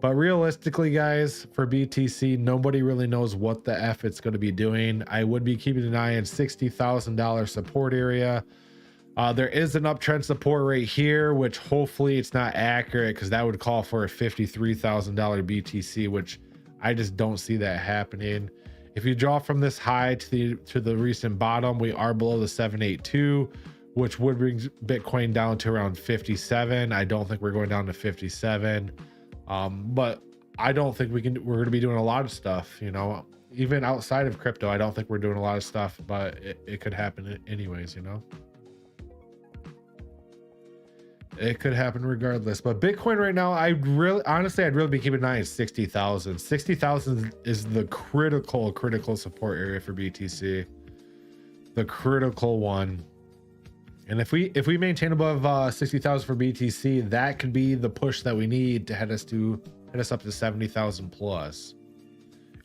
But realistically, guys, for BTC, nobody really knows what the F it's going to be doing. I would be keeping an eye on $60,000 support area. There is an uptrend support right here, which hopefully it's not accurate, because that would call for a $53,000 BTC, which I just don't see that happening. If you draw from this high to the recent bottom, we are below the 782, which would bring Bitcoin down to around 57. I don't think we're going down to 57. But I don't think we're going to be doing a lot of stuff, you know, even outside of crypto. I don't think we're doing a lot of stuff, but it could happen anyways, you know. It could happen regardless. But Bitcoin right now, I'd really be keeping an eye on 60,000. 60,000 is the critical support area for BTC, the critical one. And if we maintain above 60,000 for BTC, that could be the push that we need to head us up to 70,000 plus.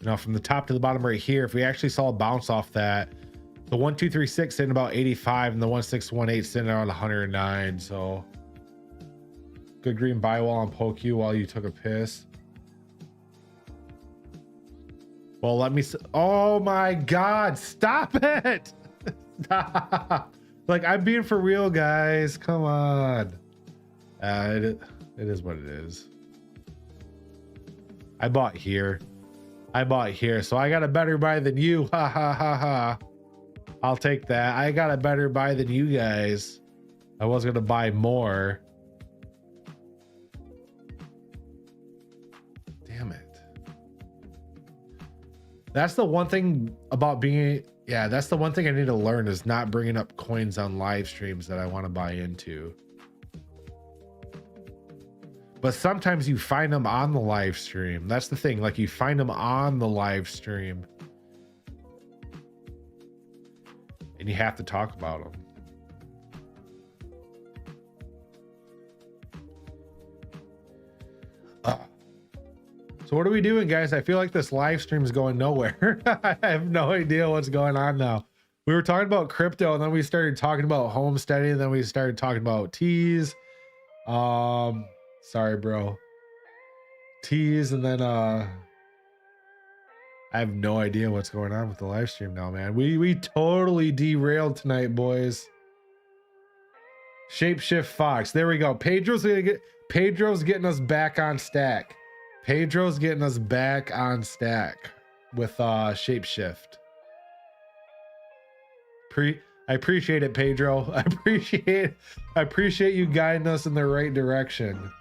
You know, from the top to the bottom right here, if we actually saw a bounce off that, the 1236 sitting about 85 and the 1618 sitting around 109. So good green buy wall on Pokey while you took a piss. Well, let me. Oh my God! Stop it! Stop. Like, I'm being for real, guys. Come on. It is what it is. I bought here, so I got a better buy than you. Ha ha ha ha. I'll take that. I got a better buy than you guys. I was gonna buy more. Damn it. That's the one thing about being. Yeah, that's the one thing I need to learn, is not bringing up coins on live streams that I want to buy into. But sometimes you find them on the live stream. That's the thing. Like, you find them on the live stream and you have to talk about them. So what are we doing, guys? I feel like this live stream is going nowhere. I have no idea what's going on now. We were talking about crypto, and then we started talking about homesteading, and then we started talking about teas. Sorry, bro. Teas, and then I have no idea what's going on with the live stream now, man. We totally derailed tonight, boys. ShapeShift Fox. There we go. Pedro's getting us back on stack. Pedro's getting us back on stack with ShapeShift. I appreciate it, Pedro. I appreciate you guiding us in the right direction.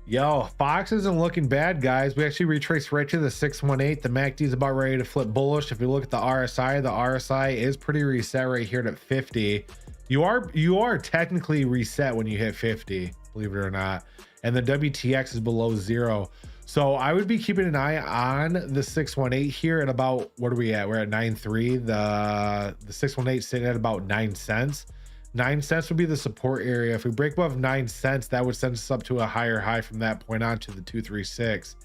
Yo, Fox isn't looking bad, guys. We actually retraced right to the 618. The MACD is about ready to flip bullish. If you look at the RSI is pretty reset right here at 50. You are technically reset when you hit 50, believe it or not. And the WTX is below 0. So I would be keeping an eye on the 618 here at about, what are we at? We're at 9.3. The 618 sitting at about 9 cents. 9 cents would be the support area. If we break above 9 cents, that would send us up to a higher high from that point on to the 236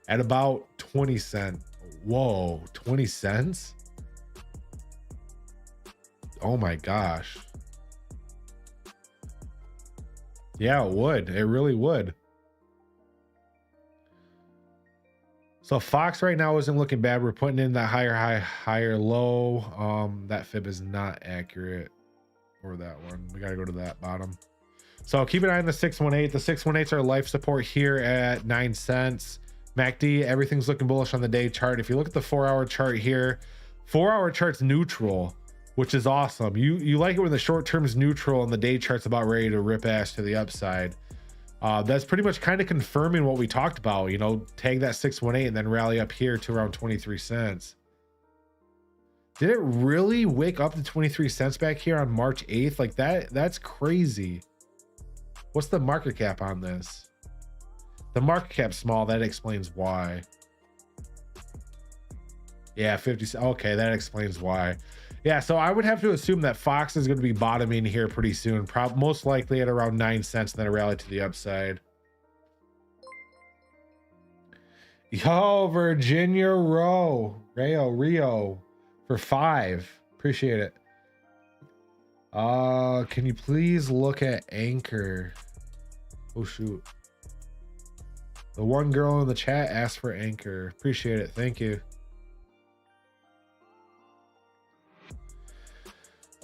at about 20 cents. Whoa, 20 cents? Oh my gosh. Yeah, it would. It really would. So Fox right now isn't looking bad. We're putting in that higher high, higher low. That fib is not accurate. Or that one. We got to go to that bottom. So keep an eye on the 618. The 618s are life support here at 9 cents. MACD, everything's looking bullish on the day chart. If you look at the 4-hour chart here, 4-hour chart's neutral, which is awesome. You like it when the short term is neutral and the day chart's about ready to rip ass to the upside. That's pretty much kind of confirming what we talked about, you know, tag that 618 and then rally up here to around 23 cents. Did it really wake up to 23 cents back here on March 8th? Like that's crazy. What's the market cap on this? The market cap's small. That explains why. Yeah, 50. Okay, that explains why. Yeah, so I would have to assume that Fox is going to be bottoming here pretty soon, most likely at around 9 cents, and then a rally to the upside. Yo, Virginia Rio for 5. Appreciate it. Can you please look at Anchor? Oh shoot. The one girl in the chat asked for Anchor. Appreciate it. Thank you.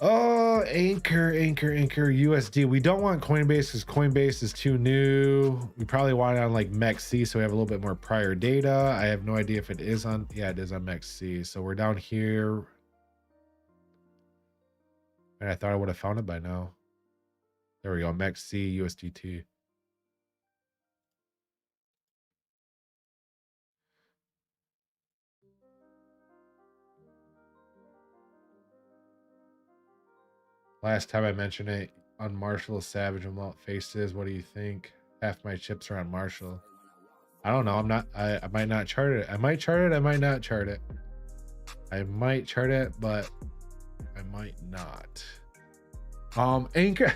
Oh, Anchor USD. We don't want Coinbase because Coinbase is too new. We probably want it on like MEXC, so we have a little bit more prior data. I have no idea if it is on. Yeah, it is on MEXC. So we're down here. And I thought I would have found it by now. There we go. MEXC USDT. Last time I mentioned it on Marshall Savage and Mount Faces. What do you think? Half my chips are on Marshall. I don't know. I might not chart it. I might chart it. I might not chart it. I might chart it, but I might not. Anchor.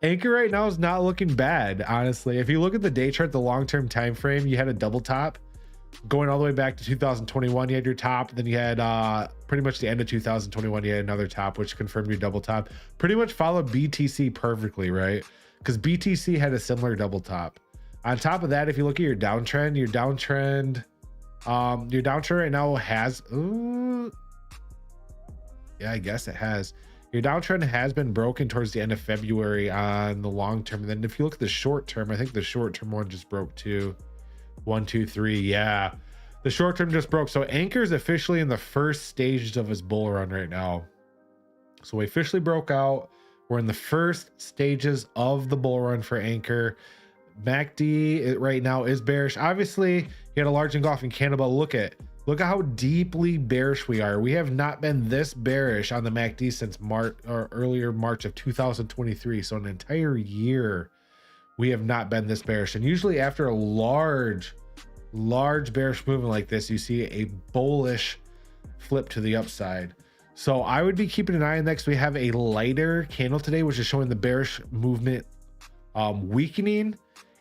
Anchor right now is not looking bad, honestly. If you look at the day chart, the long-term time frame, you had a double top. Going all the way back to 2021, you had your top. Then you had pretty much the end of 2021, you had another top, which confirmed your double top. Pretty much followed BTC perfectly, right? Because BTC had a similar double top. On top of that, if you look at your downtrend right now has, yeah, I guess it has. Your downtrend has been broken towards the end of February on the long term. And then if you look at the short term, I think the short term one just broke too. 1, 2, 3. Yeah, the short term just broke. So Anchor is officially in the first stages of his bull run right now. So we officially broke out. We're in the first stages of the bull run for Anchor. MACD right now is bearish. Obviously, he had a large engulfing candle, but look at how deeply bearish we are. We have not been this bearish on the MACD since March or earlier March of 2023. So an entire year we have not been this bearish. And usually after a large bearish movement like this, you see a bullish flip to the upside. So I would be keeping an eye on next. We have a lighter candle today, which is showing the bearish movement weakening,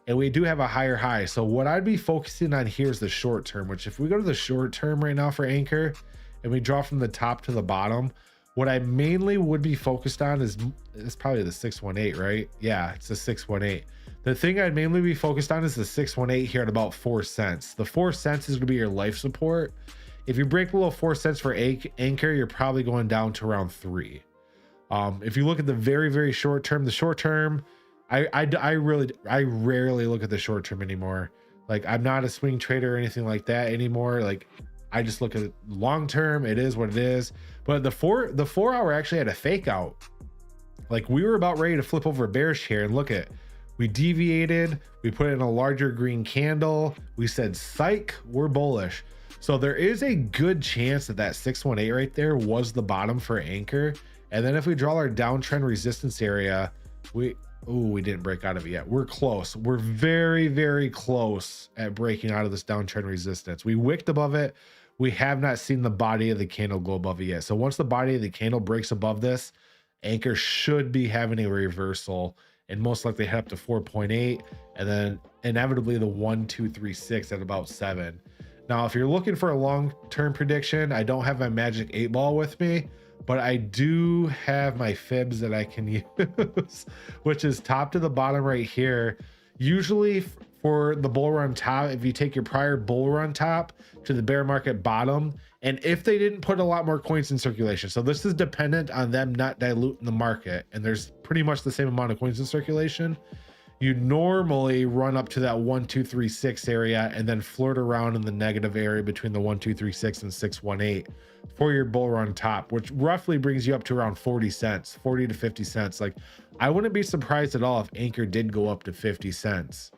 and we do have a higher high. So what I'd be focusing on here is the short term, which if we go to the short term right now for Anchor and we draw from the top to the bottom, what I mainly would be focused on is probably the 618, right? Yeah, it's the 618. The thing I'd mainly be focused on is the 618 here at about 4 cents. The 4 cents is going to be your life support. If you break below 4 cents for Anchor, you're probably going down to around 3. If you look at the very short term, the short term, I rarely look at the short term anymore. Like, I'm not a swing trader or anything like that anymore. Like, I just look at it long term. It is what it is. But the 4 hour actually had a fake out. Like, we were about ready to flip over bearish here, and look at, we deviated, we put in a larger green candle, we said psych, we're bullish. So there is a good chance that 618 right there was the bottom for Anchor. And then if we draw our downtrend resistance area, we didn't break out of it yet. We're close. We're very close at breaking out of this downtrend resistance. We wicked above it. We have not seen the body of the candle go above it yet. So once the body of the candle breaks above this, Anchor should be having a reversal and most likely head up to 4.8, and then inevitably the 1, 2, 3, 6 at about 7. Now, if you're looking for a long-term prediction, I don't have my magic 8 ball with me, but I do have my fibs that I can use, which is top to the bottom right here. Usually for the bull run top, if you take your prior bull run top to the bear market bottom, and if they didn't put a lot more coins in circulation, so this is dependent on them not diluting the market, and there's pretty much the same amount of coins in circulation, you normally run up to that 1, 2, 3, 6 area and then flirt around in the negative area between the 1, 2, 3, 6 and 618 for your bull run top, which roughly brings you up to around 40 cents, 40 to 50 cents. Like, I wouldn't be surprised at all if Anchor did go up to 50 cents.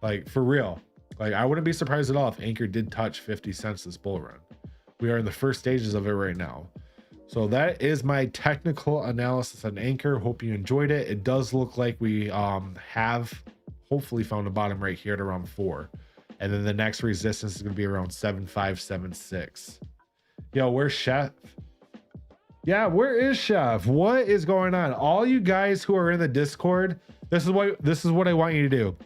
Like, for real. Like, I wouldn't be surprised at all if Anchor did touch 50 cents this bull run. We are in the first stages of it right now. So that is my technical analysis on Anchor. Hope you enjoyed it. It does look like we have hopefully found a bottom right here at around 4. And then the next resistance is going to be around 7.5, 7.6. Yo, where's Chef? Yeah, where is Chef? What is going on? All you guys who are in the Discord, this is what I want you to do.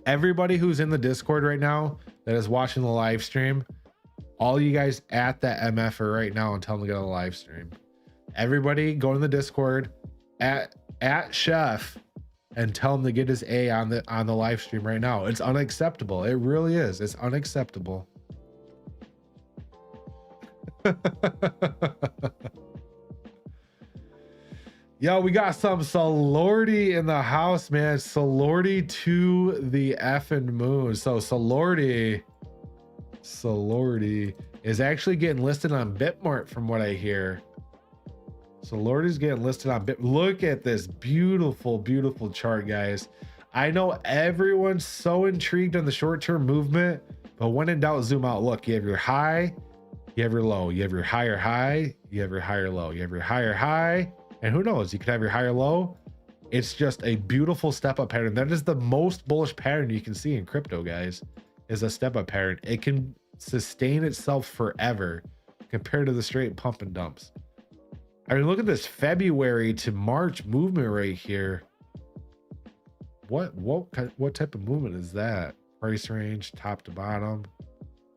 Everybody who's in the Discord right now that is watching the live stream, all you guys at that MFer right now and tell them to get on the live stream. Everybody go to the Discord at Chef and tell him to get his A on the live stream right now. It's unacceptable. It really is. It's unacceptable. Yo, we got some Solordi in the house, man. Solordi to the effing moon. So Solordi is actually getting listed on Bitmart from what I hear. Solordi's getting listed on Bit. Look at this beautiful, beautiful chart, guys. I know everyone's so intrigued on the short-term movement, but when in doubt, zoom out. Look, you have your high, you have your low, you have your higher high, you have your higher low, you have your higher high, and who knows, you could have your higher low. It's just a beautiful step-up pattern. That is the most bullish pattern you can see in crypto, guys, is a step-up pattern. It can sustain itself forever compared to the straight pump and dumps. I mean, look at this February to March movement right here. What type of movement is that? Price range, top to bottom.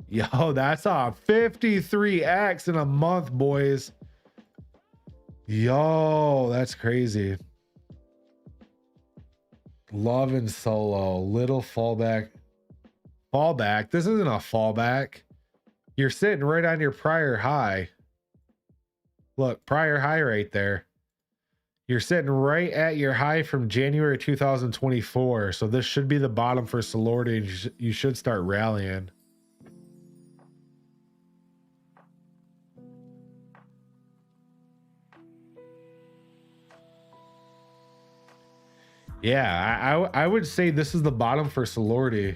Yo, that's a 53x in a month, boys. Yo, that's crazy. Love and solo, little fallback. Fallback, this isn't a fallback. You're sitting right on your prior high. Look, prior high right there. You're sitting right at your high from January 2024. So this should be the bottom for Solordi, and you should start rallying. Yeah, I would say this is the bottom for Solordi.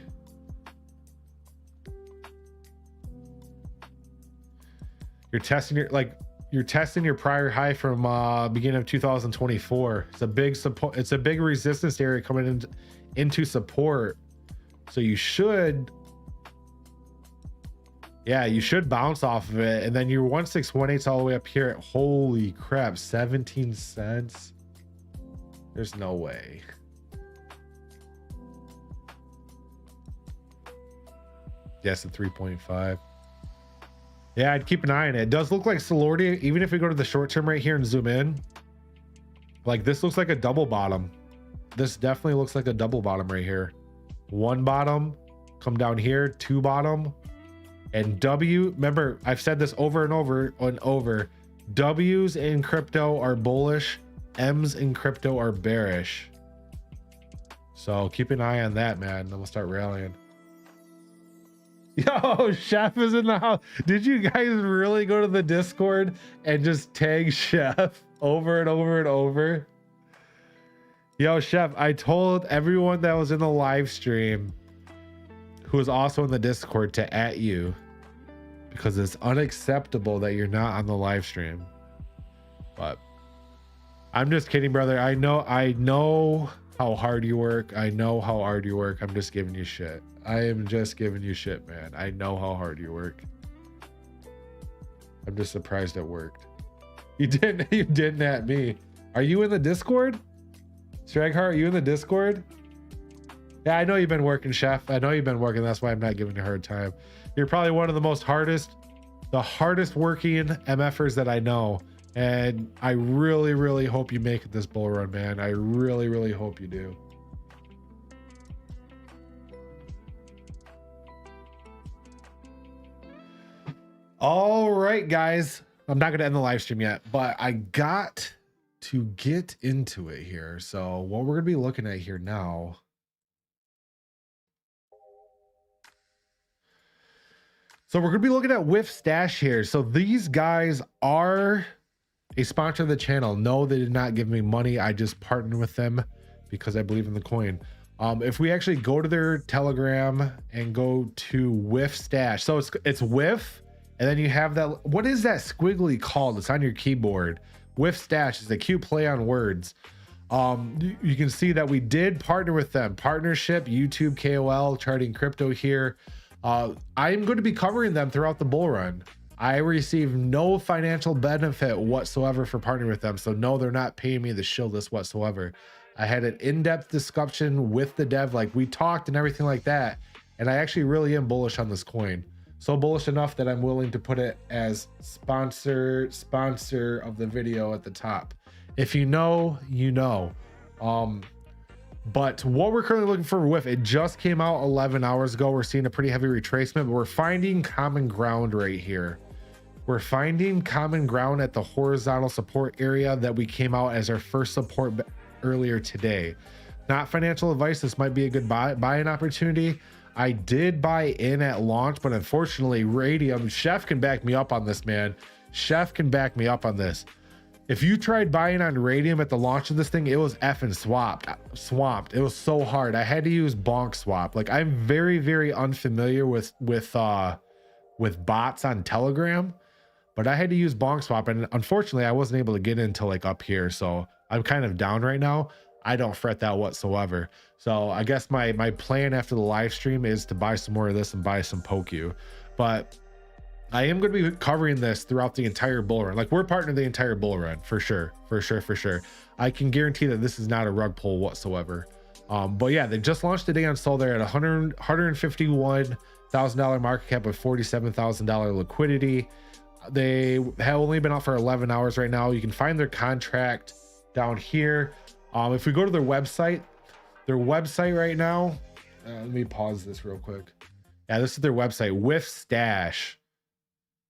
You're testing your prior high from beginning of 2024. It's a big support. It's a big resistance area coming into support. So you should, yeah, you should bounce off of it. And then your 1618's all the way up here. Holy crap, 17 cents. There's no way. Yes, at 3.5. Yeah, I'd keep an eye on it. It does look like Solordi, even if we go to the short term right here and zoom in, like this looks like a double bottom. This definitely looks like a double bottom right here. One bottom, come down here, two bottom, and W. Remember, I've said this over and over and over. W's in crypto are bullish, M's in crypto are bearish. So keep an eye on that, man. Then we'll start rallying. Yo, Chef is in the house. Did you guys really go to the Discord and just tag Chef over and over and over? Yo, Chef, I told everyone that was in the live stream who is also in the Discord to @ you, because it's unacceptable that you're not on the live stream. But I'm just kidding, brother. I know how hard you work. I know how hard you work. I'm just giving you shit. I am just giving you shit, man. I know how hard you work. I'm just surprised it worked. You didn't at me. Are you in the Discord? Stragheart, are you in the Discord? Yeah, I know you've been working, Chef. I know you've been working. That's why I'm not giving you a hard time. You're probably one of the hardest working MFers that I know. And I really, really hope you make it this bull run, man. I really, really hope you do. All right, guys. I'm not going to end the live stream yet, but I got to get into it here. So what we're going to be looking at here now. So we're going to be looking at Whiff Stash here. So these guys are a sponsor of the channel. No, they did not give me money. I just partnered with them because I believe in the coin. If we actually go to their Telegram and go to Whiff Stash. So it's Whiff. And then you have that, what is that squiggly called? It's on your keyboard. Whiff Stash is a cute play on words. You can see that we did partner with them. Partnership, YouTube, KOL, charting crypto here. I'm going to be covering them throughout the bull run. I receive no financial benefit whatsoever for partnering with them. So no, they're not paying me to shill this whatsoever. I had an in-depth discussion with the dev, like we talked and everything like that. And I actually really am bullish on this coin. So bullish enough that I'm willing to put it as sponsor of the video at the top. If you know, you know. But what we're currently looking for Whiff, it just came out 11 hours ago. We're seeing a pretty heavy retracement, but we're finding common ground right here. We're finding common ground at the horizontal support area that we came out as our first support earlier today. Not financial advice. This might be a good buying opportunity. I did buy in at launch, but unfortunately, Radium, Chef can back me up on this, man. Chef can back me up on this. If you tried buying on Radium at the launch of this thing, it was effing swamped. It was so hard. I had to use Bonk swap. Like, I'm very, very unfamiliar with bots on Telegram, but I had to use Bonk swap, and unfortunately, I wasn't able to get into like up here. So I'm kind of down right now. I don't fret that whatsoever. So I guess my plan after the live stream is to buy some more of this and buy some Pokey. But I am going to be covering this throughout the entire bull run. Like, we're partnering the entire bull run for sure. I can guarantee that this is not a rug pull whatsoever. But yeah, they just launched today on Sol. They're at $151,000 market cap with $47,000 liquidity. They have only been out for 11 hours right now. You can find their contract down here. If we go to their website right now, let me pause this real quick. Yeah, this is their website, Whiff Stash.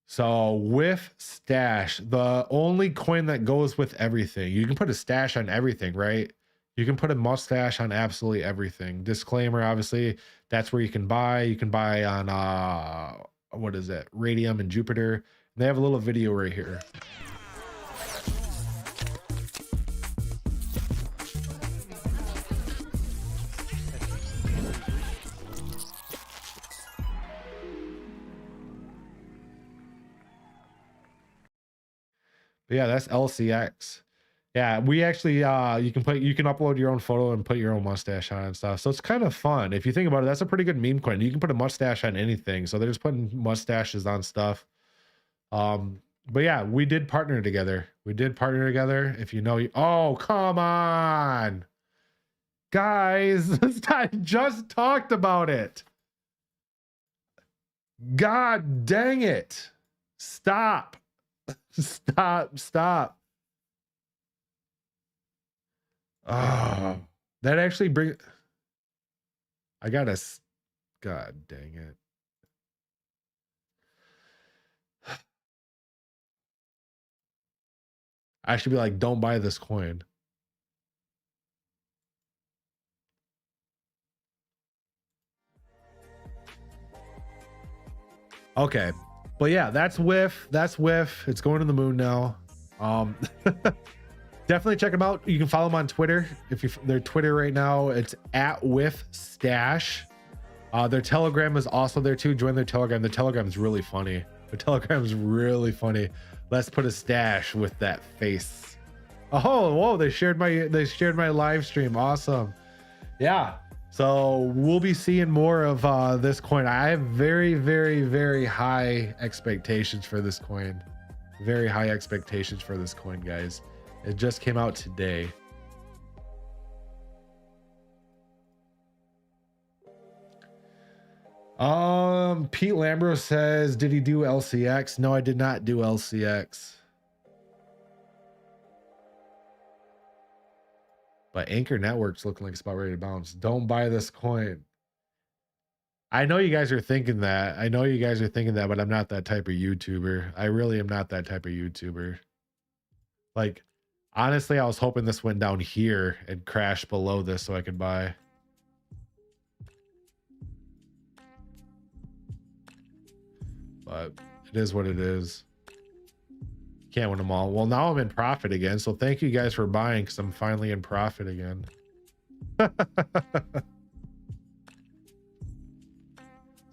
So Whiff Stash, the only coin that goes with everything. You can put a stash on everything, right? You can put a mustache on absolutely everything. Disclaimer, obviously, that's where you can buy. You can buy on, what is it? Radium and Jupiter. They have a little video right here. But yeah, that's LCX. Yeah, we actually you can upload your own photo and put your own mustache on and stuff. So it's kind of fun. If you think about it, that's a pretty good meme coin. You can put a mustache on anything. So they're just putting mustaches on stuff. But yeah, we did partner together. If you know, oh, come on, guys. I just talked about it. God dang it. Stop. Stop. Oh, that actually brings, I gotta, God dang it. I should be like, don't buy this coin. Okay. But yeah, that's Whiff. It's going to the moon now. Definitely check them out. You can follow them on Twitter. Their Twitter right now, it's @WhiffStash. Their Telegram is also there too. Join their Telegram. The Telegram is really funny. Let's put a stash with that face. Oh, whoa! They shared my live stream. Awesome. Yeah. So we'll be seeing more of this coin. I have very, very, very high expectations for this coin. Very high expectations for this coin, guys. It just came out today. Pete Lambro says, did he do LCX? No, I did not do LCX. But Anchor Network's looking like it's about ready to bounce. Don't buy this coin. I know you guys are thinking that. But I'm not that type of YouTuber. I really am not that type of YouTuber. Like, honestly, I was hoping this went down here and crashed below this so I could buy. But it is what it is. Can't win them all. Well, now I'm in profit again. So thank you guys for buying, because I'm finally in profit again.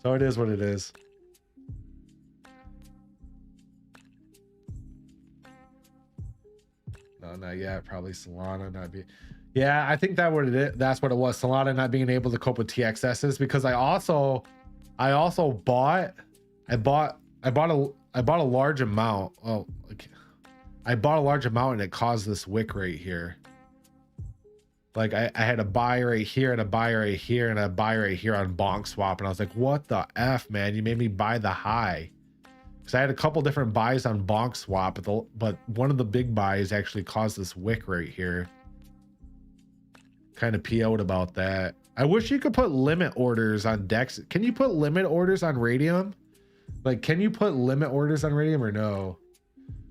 So it is what it is. No, not yet. Probably Solana not be. Yeah, I think that's what it was. Solana not being able to cope with TXSs, because I bought I bought a large amount. Oh, okay. I bought a large amount and it caused this wick right here. Like I had a buy right here and a buy right here and a buy right here on Bonk swap. And I was like, what the F, man? You made me buy the high. Because I had a couple different buys on Bonk swap, but one of the big buys actually caused this wick right here. Kind of PO'd about that. I wish you could put limit orders on Dex. Can you put limit orders on Radium? Like, can you put limit orders on Radium or no?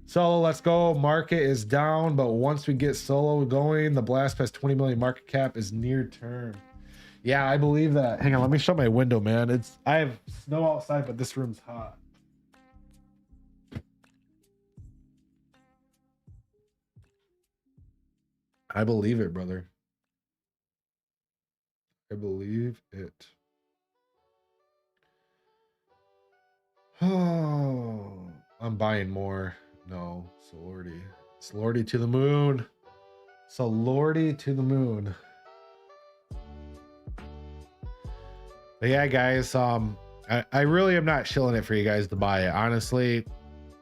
Solo, let's go. Market is down, but once we get Solo going, the blast past 20 million market cap is near term. Yeah, I believe that. Hang on, let me shut my window, man. I have snow outside, but this room's hot. I believe it, brother. I believe it. Oh, I'm buying more. No, Solordi. Solordi to the moon. Solordi to the moon. But yeah, guys, I really am not shilling it for you guys to buy it. Honestly,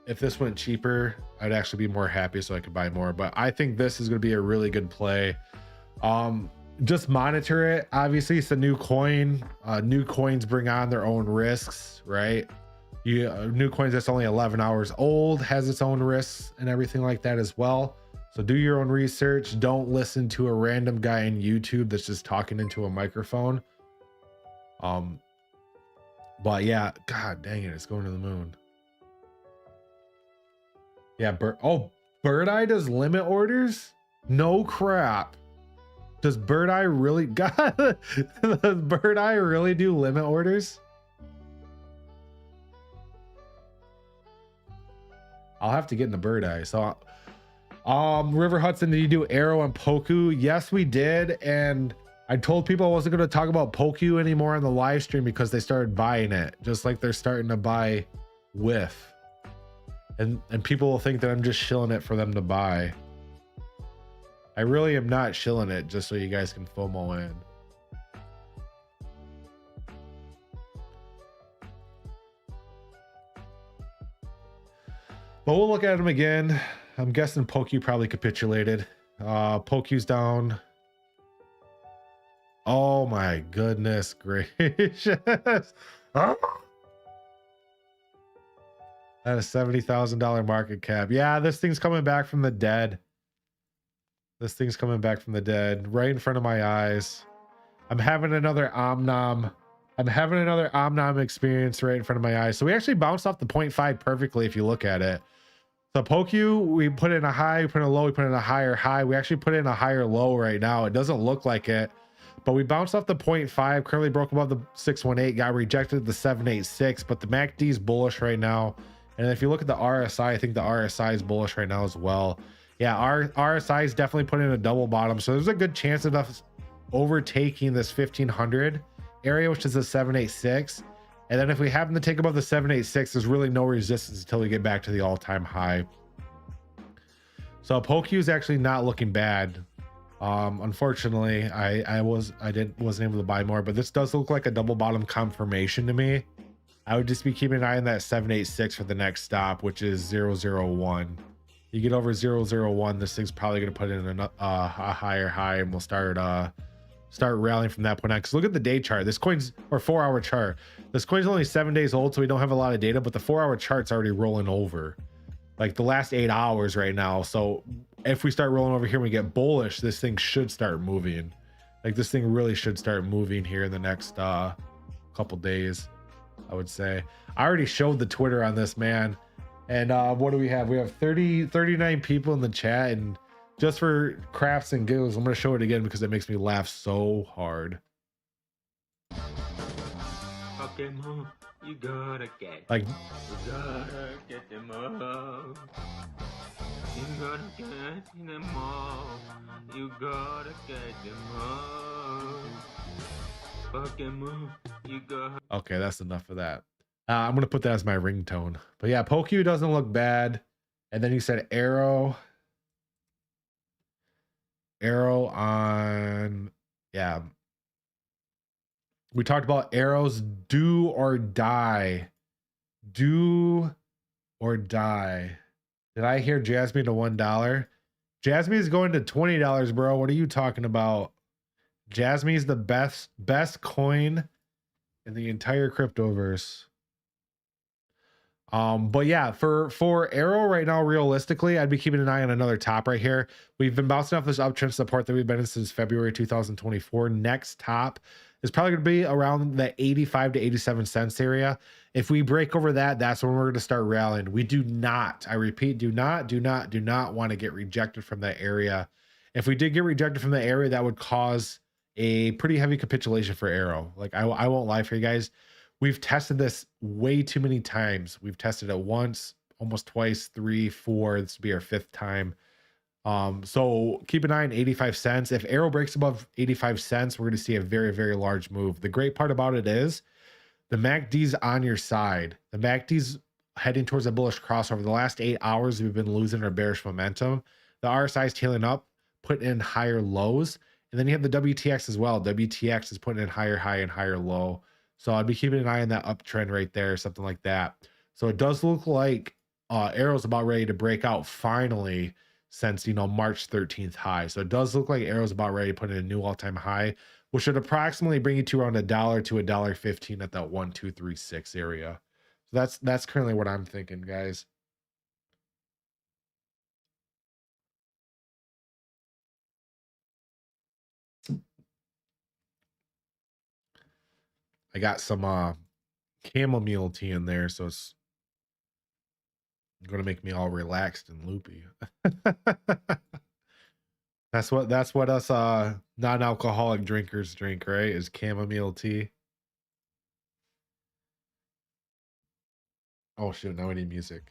if this went cheaper, I'd actually be more happy so I could buy more. But I think this is going to be a really good play. Just monitor it. Obviously, it's a new coin. New coins bring on their own risks, right? New coins that's only 11 hours old has its own risks and everything like that as well. So do your own research. Don't listen to a random guy on YouTube that's just talking into a microphone. But yeah, god dang it, it's going to the moon. Yeah, Bird Eye does limit orders? No crap. Does Bird Eye really does Bird Eye really do limit orders? I'll have to get into Bird Eye. So River Hudson, did you do Arrow and Pokey? Yes, we did. And I told people I wasn't going to talk about Pokey anymore on the live stream because they started buying it, just like they're starting to buy Whiff. And people will think that I'm just shilling it for them to buy. I really am not shilling it just so you guys can FOMO in. But we'll look at them again. I'm guessing Pokey probably capitulated. Pokey's down. Oh my goodness gracious. Oh. At a $70,000 market cap. Yeah, this thing's coming back from the dead. This thing's coming back from the dead right in front of my eyes. I'm having another Omnom. I'm having another Omnom experience right in front of my eyes. So we actually bounced off the 0.5 perfectly if you look at it. So Pokey, we put in a high, we put in a low, we put in a higher high. We actually put in a higher low right now. It doesn't look like it, but we bounced off the 0.5, currently broke above the 618, got rejected at the 786, but the MACD is bullish right now. And if you look at the RSI, I think the RSI is bullish right now as well. Yeah, our RSI is definitely putting in a double bottom. So there's a good chance of us overtaking this 1500 area, which is a 786. And then if we happen to take above the 786, there's really no resistance until we get back to the all-time high. So Pokey is actually not looking bad. Unfortunately, I wasn't able to buy more, but this does look like a double bottom confirmation to me. I would just be keeping an eye on that 786 for the next stop, which is 001. You get over 001, this thing's probably going to put in a higher high, and we'll start rallying from that point on. Because look at the day chart. This coin's, or 4-hour chart. This coin's only 7 days old, so we don't have a lot of data, but the 4-hour chart's already rolling over. Like the last 8 hours right now. So if we start rolling over here and we get bullish, this thing should start moving. Like this thing really should start moving here in the next couple days, I would say. I already showed the Twitter on this, man. And what do we have? We have 39 people in the chat, and just for crafts and giggles, I'm going to show it again because it makes me laugh so hard. Pokemon, you gotta get. Like, You gotta get them all. You gotta get them all. You gotta get them all. Pokemon, you gotta. okay, that's enough of that. I'm going to put that as my ringtone. But yeah, Pokey doesn't look bad. And then you said Arrow. Arrow on, yeah. We talked about Arrow's do or die. Do or die. Did I hear Jasmy to $1? Jasmy is going to $20, bro. What are you talking about? Jasmy is the best coin in the entire cryptoverse. But yeah, for Arrow right now, realistically, I'd be keeping an eye on another top right here. We've been bouncing off this uptrend support that we've been in since February 2024. Next top is probably going to be around the 85 to 87 cents area. If we break over that, that's when we're going to start rallying. We do not, I repeat, do not want to get rejected from that area. If we did get rejected from the area, that would cause a pretty heavy capitulation for Arrow. Like I won't lie for you guys. We've tested this way too many times. We've tested it once, almost twice, 3, 4. This will be our 5th time. So keep an eye on 85 cents. If Arrow breaks above 85 cents, we're going to see a very, very large move. The great part about it is the MACD's on your side. The MACD's heading towards a bullish crossover. The last 8 hours, we've been losing our bearish momentum. The RSI is tailing up, putting in higher lows. And then you have the WTX as well. WTX is putting in higher high and higher low. So I'd be keeping an eye on that uptrend right there, something like that. So it does look like Arrow's about ready to break out finally since, March 13th high. So it does look like Arrow's about ready to put in a new all-time high, which should approximately bring you to around $1 to $1.15 at that 1,236 area. So that's currently what I'm thinking, guys. I got some chamomile tea in there, so it's going to make me all relaxed and loopy. That's what us non-alcoholic drinkers drink, right? Is chamomile tea. Oh shoot, now we need music.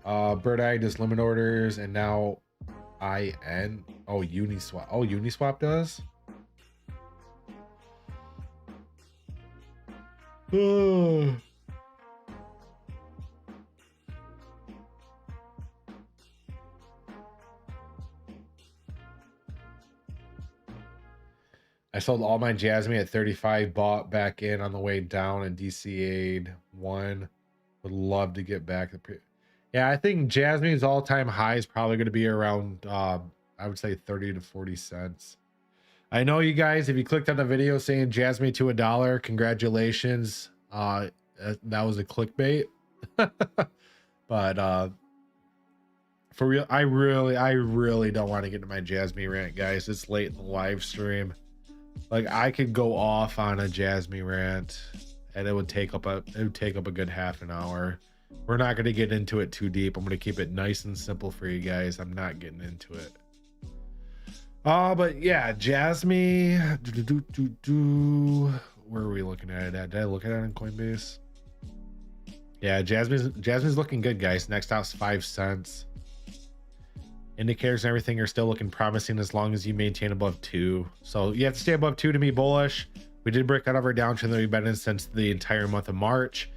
Bird Eye does limit orders, and now Uniswap. Oh, Uniswap does? I sold all my Jasmy at 35, bought back in on the way down and DCA'd 1. Would love to get back. Yeah, I think Jasmy's all-time high is probably going to be around, I would say 30 to 40 cents. I know you guys, if you clicked on the video saying Jasmy to $1, congratulations. That was a clickbait. But for real, I really don't want to get into my Jasmy rant, guys. It's late in the live stream. Like, I could go off on a Jasmy rant and it would take up a good half an hour. We're not going to get into it too deep. I'm going to keep it nice and simple for you guys. I'm not getting into it. But yeah, Jasmy. Where are we looking at it at? Did I look at it on Coinbase? Yeah, Jasmy's looking good, guys. Next out's 5 cents. Indicators and everything are still looking promising as long as you maintain above 2. So you have to stay above 2 to be bullish. We did break out of our downtrend that we've been in since the entire month of March.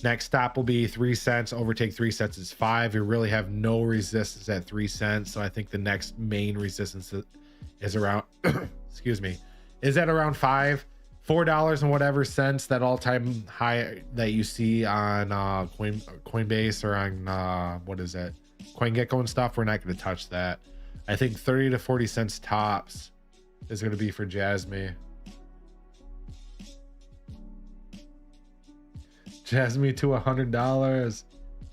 Next stop will be 3 cents. Overtake 3 cents is 5. You really have no resistance at 3 cents. So I think the next main resistance is around, excuse me, is at around $4 and whatever cents. That all-time high that you see on Coinbase or on what is it, CoinGecko and stuff. We're not going to touch that. I think 30 to 40 cents tops is going to be for Jasmy. Jasmy to $100.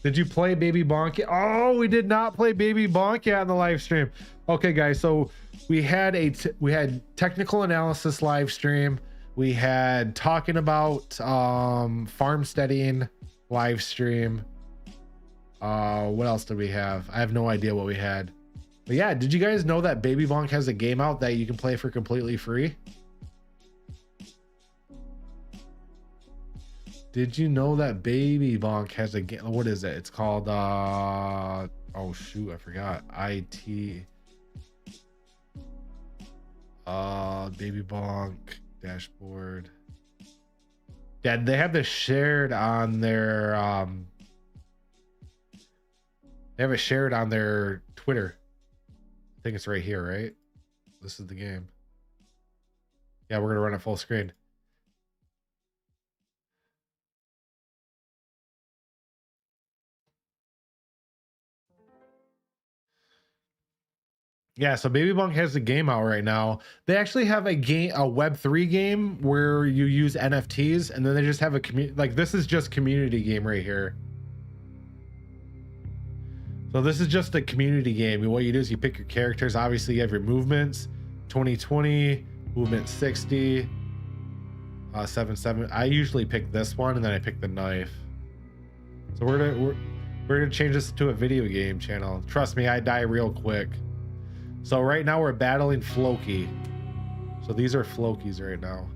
Did you play Baby Bonk? Oh, we did not play Baby Bonk yet on the live stream. Okay, guys, so we had technical analysis live stream. We had talking about farmsteading live stream. What else did we have? I have no idea what we had. But yeah, did you guys know that Baby Bonk has a game out that you can play for completely free? Did you know that Baby Bonk has a game? What is it? It's called oh shoot, I forgot. Baby Bonk dashboard. Yeah, they have this shared on their they have it shared on their Twitter. I think it's right here, right? This is the game. Yeah, we're gonna run it full screen. Yeah, so Baby Bonk has a game out right now. They actually have a game, a Web3 game where you use NFTs, and then they just have a community. Like this is just community game right here. So this is just a community game. And what you do is you pick your characters. Obviously, you have your movements, 2020, movement 60, 77. I usually pick this one, and then I pick the knife. So we're gonna change this to a video game channel. Trust me, I die real quick. So right now we're battling Floki. So these are Flokis right now.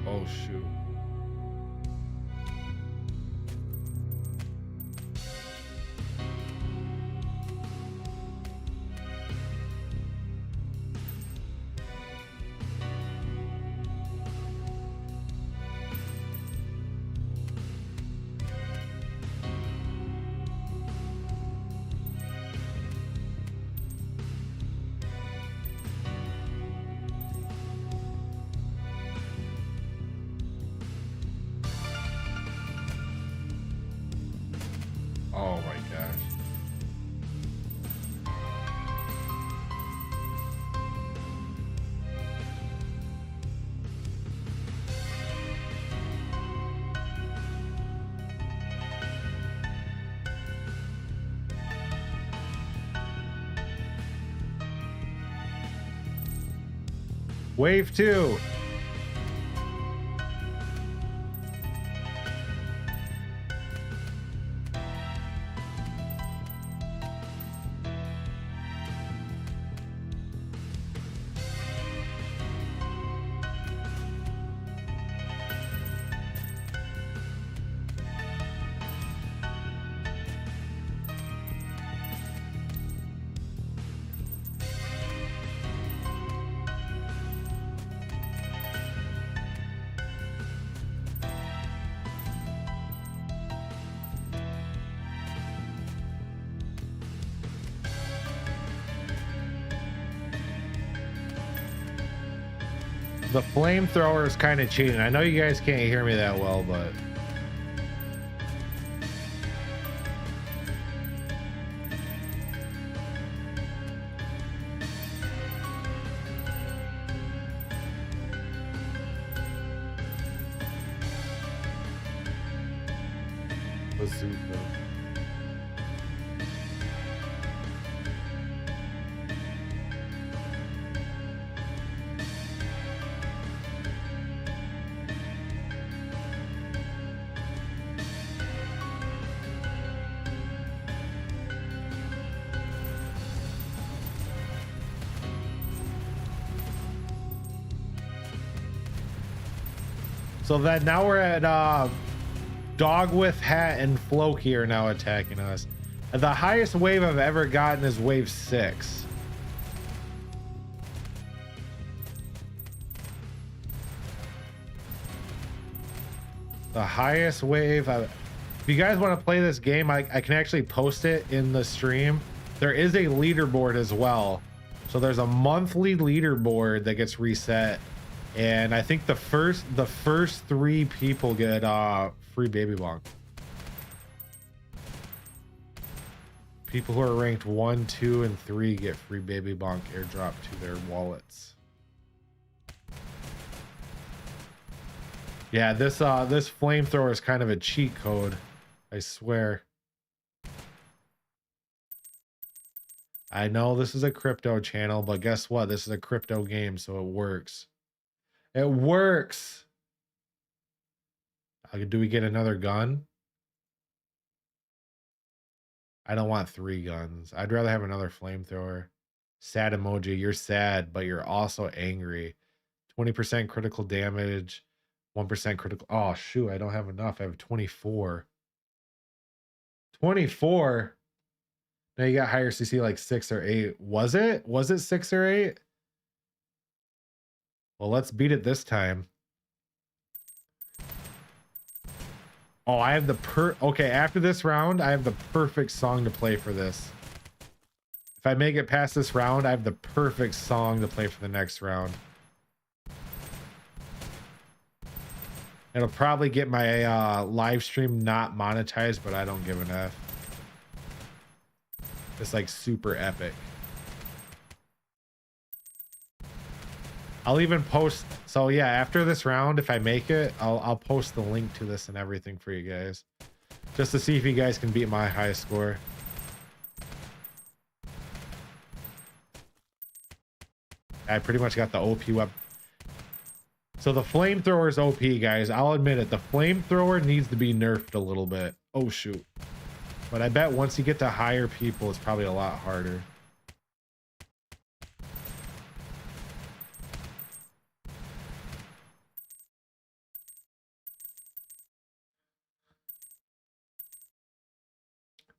Oh shoot. Oh my gosh. Wave 2. The flamethrower is kind of cheating. I know you guys can't hear me that well, but bazooka. So that now we're at Dog with Hat and Floki are now attacking us. The highest wave I've ever gotten is wave 6. The highest wave I've... If you guys want to play this game, I can actually post it in the stream. There is a leaderboard as well. So there's a monthly leaderboard that gets reset. And I think the first 3 people get free Baby Bonk. People who are ranked 1, 2, and 3 get free Baby Bonk airdrop to their wallets. Yeah, this flamethrower is kind of a cheat code, I swear. I know this is a crypto channel, but guess what? This is a crypto game, so it works. It works. Do we get another gun? I don't want 3 guns. I'd rather have another flamethrower. Sad emoji. You're sad, but you're also angry. 20% critical damage. 1% critical. Oh, shoot. I don't have enough. I have 24. 24? Now you got higher CC like 6 or 8. Was it? Was it 6 or 8? Well, let's beat it this time. Oh, I have the okay, after this round, I have the perfect song to play for this. If I make it past this round, I have the perfect song to play for the next round. It'll probably get my live stream not monetized, but I don't give an F. It's like super epic. I'll even post. So yeah, after this round, if I make it, I'll post the link to this and everything for you guys, just to see if you guys can beat my high score. I pretty much got the OP weapon. So the flamethrower is OP, guys. I'll admit it. The flamethrower needs to be nerfed a little bit. Oh shoot. But I bet once you get to higher people, it's probably a lot harder.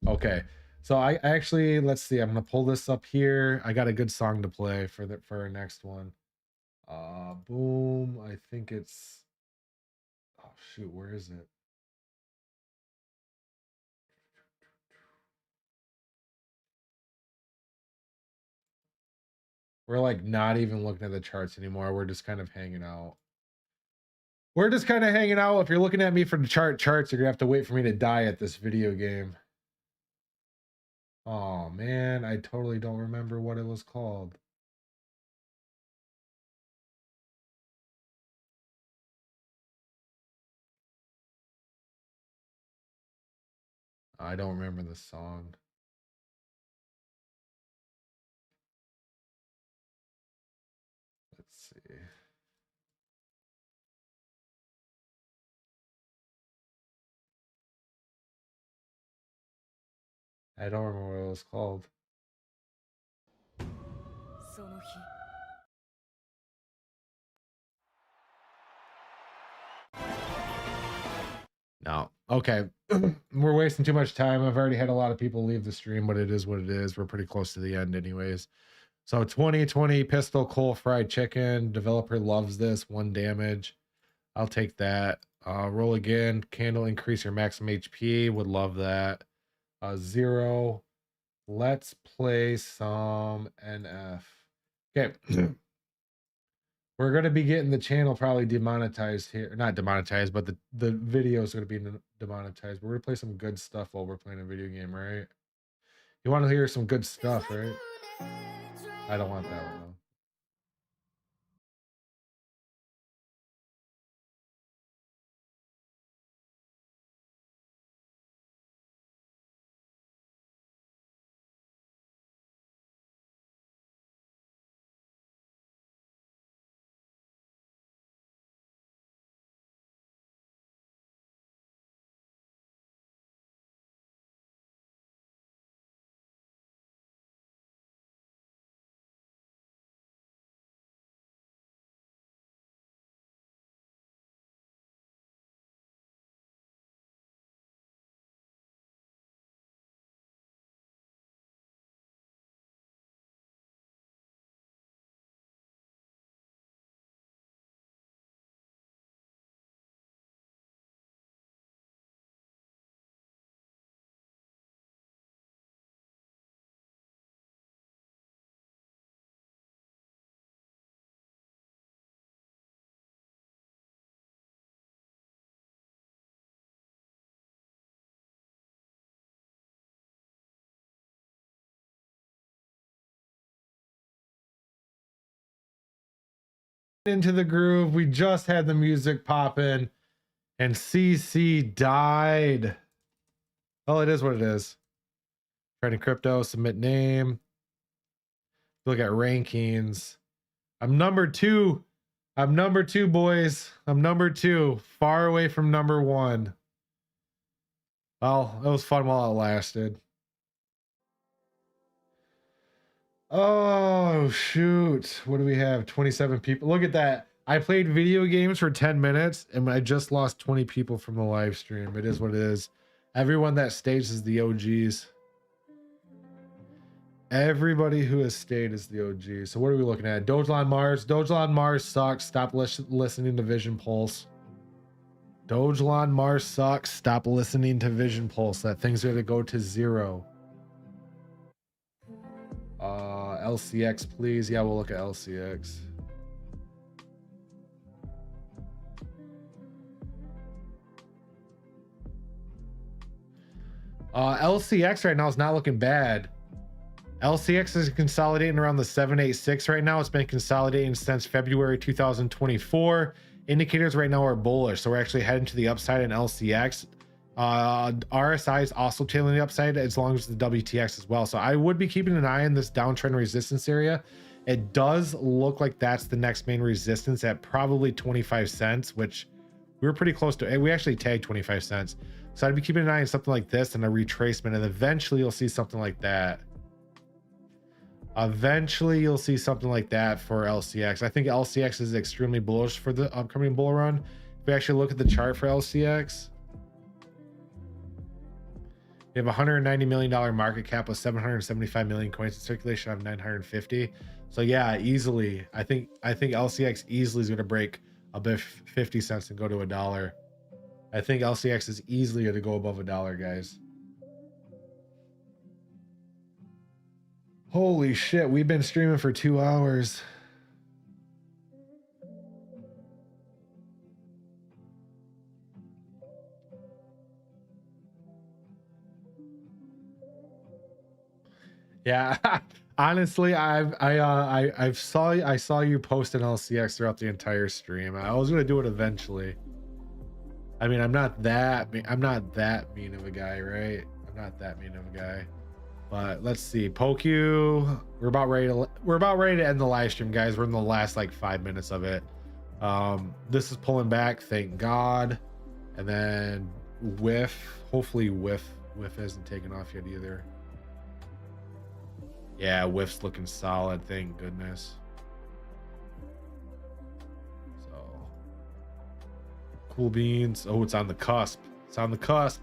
Okay. So I actually, let's see. I'm gonna pull this up here. I got a good song to play for our next one. Boom. I think it's, oh shoot, where is it? We're like not even looking at the charts anymore. We're just kind of hanging out. We're just kind of hanging out. If you're looking at me for the charts, you're gonna have to wait for me to die at this video game. Oh man, I totally don't remember what it was called. I don't remember the song. Let's see. I don't remember what it was called. No. Okay. We're wasting too much time. I've already had a lot of people leave the stream, but it is what it is. We're pretty close to the end anyways. So 2020 pistol coal fried chicken. Developer loves this. 1 damage. I'll take that. Roll again. Candle, increase your maximum HP. Would love that. 0. Let's play some NF. Okay. We're going to be getting the channel probably demonetized here. Not demonetized, but the video is going to be demonetized. We're going to play some good stuff while we're playing a video game, right? You want to hear some good stuff, right? I don't want that one, though. Into the groove. We just had the music popping and CC died. Well, it is what it is. Trading crypto, submit name. Look at rankings. I'm number 2. I'm number 2, boys. I'm number 2. Far away from number 1. Well, it was fun while it lasted. Oh, shoot. What do we have? 27 people. Look at that. I played video games for 10 minutes and I just lost 20 people from the live stream. It is what it is. Everyone that stays is the OGs. Everybody who has stayed is the OG. So what are we looking at? Dogelon Mars. Dogelon Mars sucks. Stop listening to Vision Pulse. Dogelon Mars sucks. Stop listening to Vision Pulse. That thing's going to go to 0. LCX, please. Yeah, we'll look at LCX. LCX right now is not looking bad. LCX is consolidating around the 786 right now. It's been consolidating since February 2024. Indicators right now are bullish, so we're actually heading to the upside in LCX. RSI is also tailing the upside as long as the WTX as well. So I would be keeping an eye on this downtrend resistance area. It does look like that's the next main resistance at probably 25 cents, which we were pretty close to. We actually tagged 25 cents. So I'd be keeping an eye on something like this and a retracement, and eventually you'll see something like that. Eventually you'll see something like that for LCX. I think LCX is extremely bullish for the upcoming bull run. If we actually look at the chart for LCX, we have a $190 million market cap with 775 million coins in circulation. I have 950. So yeah, easily. I think LCX easily is going to break above 50 cents and go to $1. I think LCX is easily going to go above $1, guys. Holy shit, we've been streaming for 2 hours. Yeah, honestly, I saw you post an LCX throughout the entire stream. I was gonna do it eventually. I mean, I'm not that mean of a guy, right? I'm not that mean of a guy. But let's see, Pokey, we're about ready to end the live stream, guys. We're in the last like 5 minutes of it. This is pulling back, thank God. And then Whiff, hopefully Whiff hasn't taken off yet either. Yeah, Whiff's looking solid, thank goodness. So cool beans. Oh, it's on the cusp. It's on the cusp.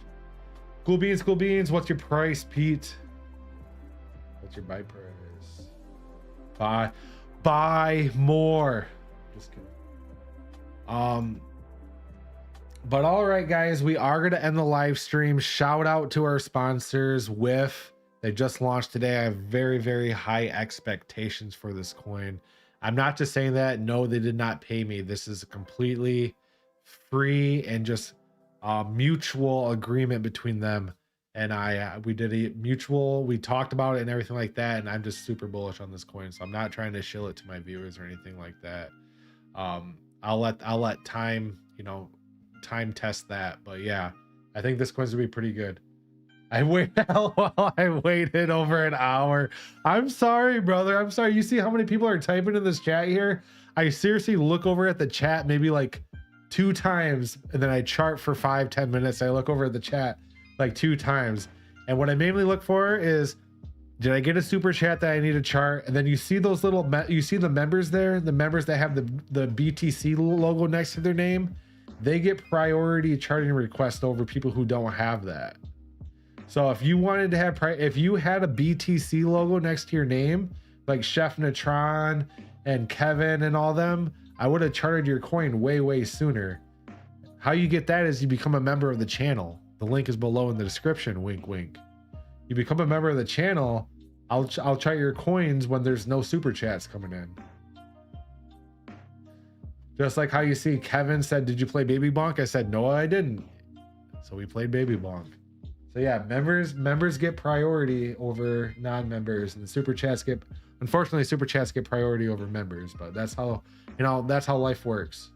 Cool beans. What's your price, Pete? What's your buy price? Buy more. Just kidding. But all right, guys, we are gonna end the live stream. Shout out to our sponsors, Whiff. They just launched today. I have very, very high expectations for this coin. I'm not just saying that. No, they did not pay me. This is a completely free and just mutual agreement between them and I. We did a mutual, we talked about it and everything like that, and I'm just super bullish on this coin, so I'm not trying to shill it to my viewers or anything like that. I'll let time, time test that. But yeah, I think this coin's gonna be pretty good. I waited over an hour. I'm sorry, brother. I'm sorry. You see how many people are typing in this chat here? I seriously look over at the chat maybe like 2 times, and then I chart for 5-10 minutes. I look over at the chat like 2 times, and what I mainly look for is, did I get a super chat that I need to chart? And then you see those little you see the members there, the members that have the BTC logo next to their name, they get priority charting requests over people who don't have that. So if you wanted to have, if you had a BTC logo next to your name, like Chef Natron and Kevin and all them, I would have charted your coin way sooner. How you get that is you become a member of the channel. The link is below in the description, wink wink. You become a member of the channel, I'll chart your coins when there's no super chats coming in. Just like how you see Kevin said, did you play Baby Bonk? I said, no, I didn't. So we played Baby Bonk. So yeah, members get priority over non-members, and the super chats get, unfortunately, super chats get priority over members, but that's how, that's how life works.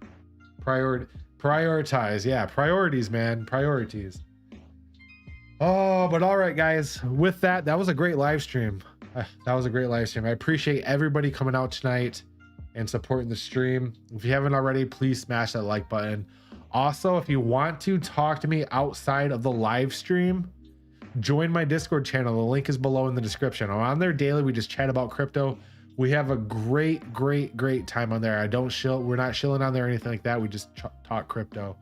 Prioritize, yeah, priorities, man, priorities. Oh, but all right, guys, with that was a great live stream. That was a great live stream. I appreciate everybody coming out tonight and supporting the stream. If you haven't already, please smash that like button. Also, if you want to talk to me outside of the live stream, join my Discord channel. The link is below in the description. I'm on there daily. We just chat about crypto. We have a great time on there. We're not shilling on there or anything like that. We just talk crypto.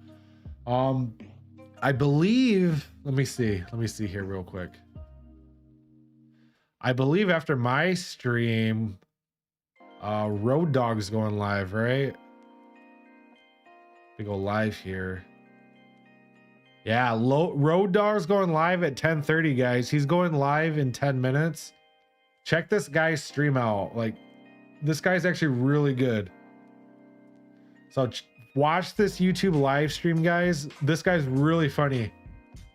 I believe, let me see here real quick. I believe after my stream, Road Dog's going live, right? We go live here. Yeah, Road Dog's going live at 10:30, guys. He's going live in 10 minutes. check this guy's stream out. Like, this guy's actually really good. So watch this YouTube live stream, guys. This guy's really funny.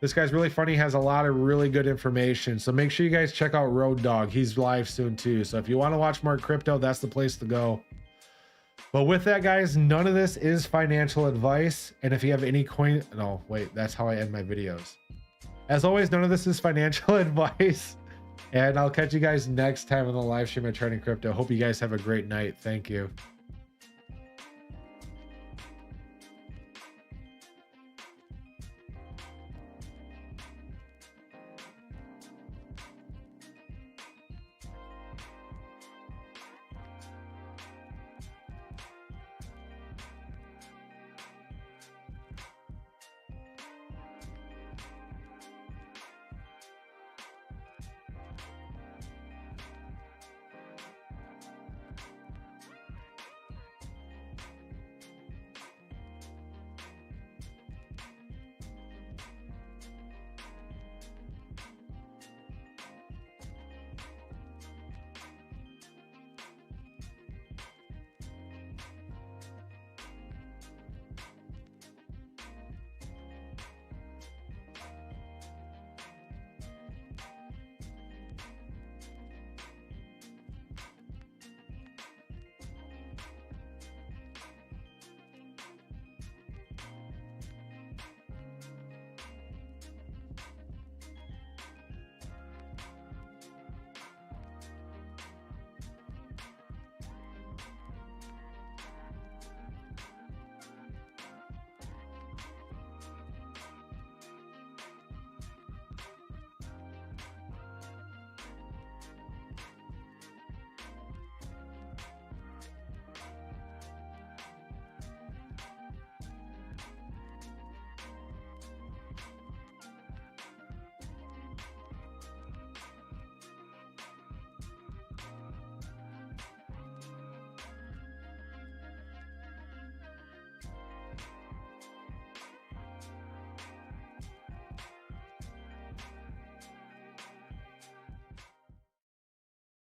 This guy's really funny, has a lot of really good information. So make sure you guys check out Road Dog. He's live soon too. So if you want to watch more crypto, that's the place to go. But with that, guys, none of this is financial advice. And if you have any coin, no, wait, that's how I end my videos. As always, none of this is financial advice. And I'll catch you guys next time on the live stream of Trading Crypto. Hope you guys have a great night. Thank you.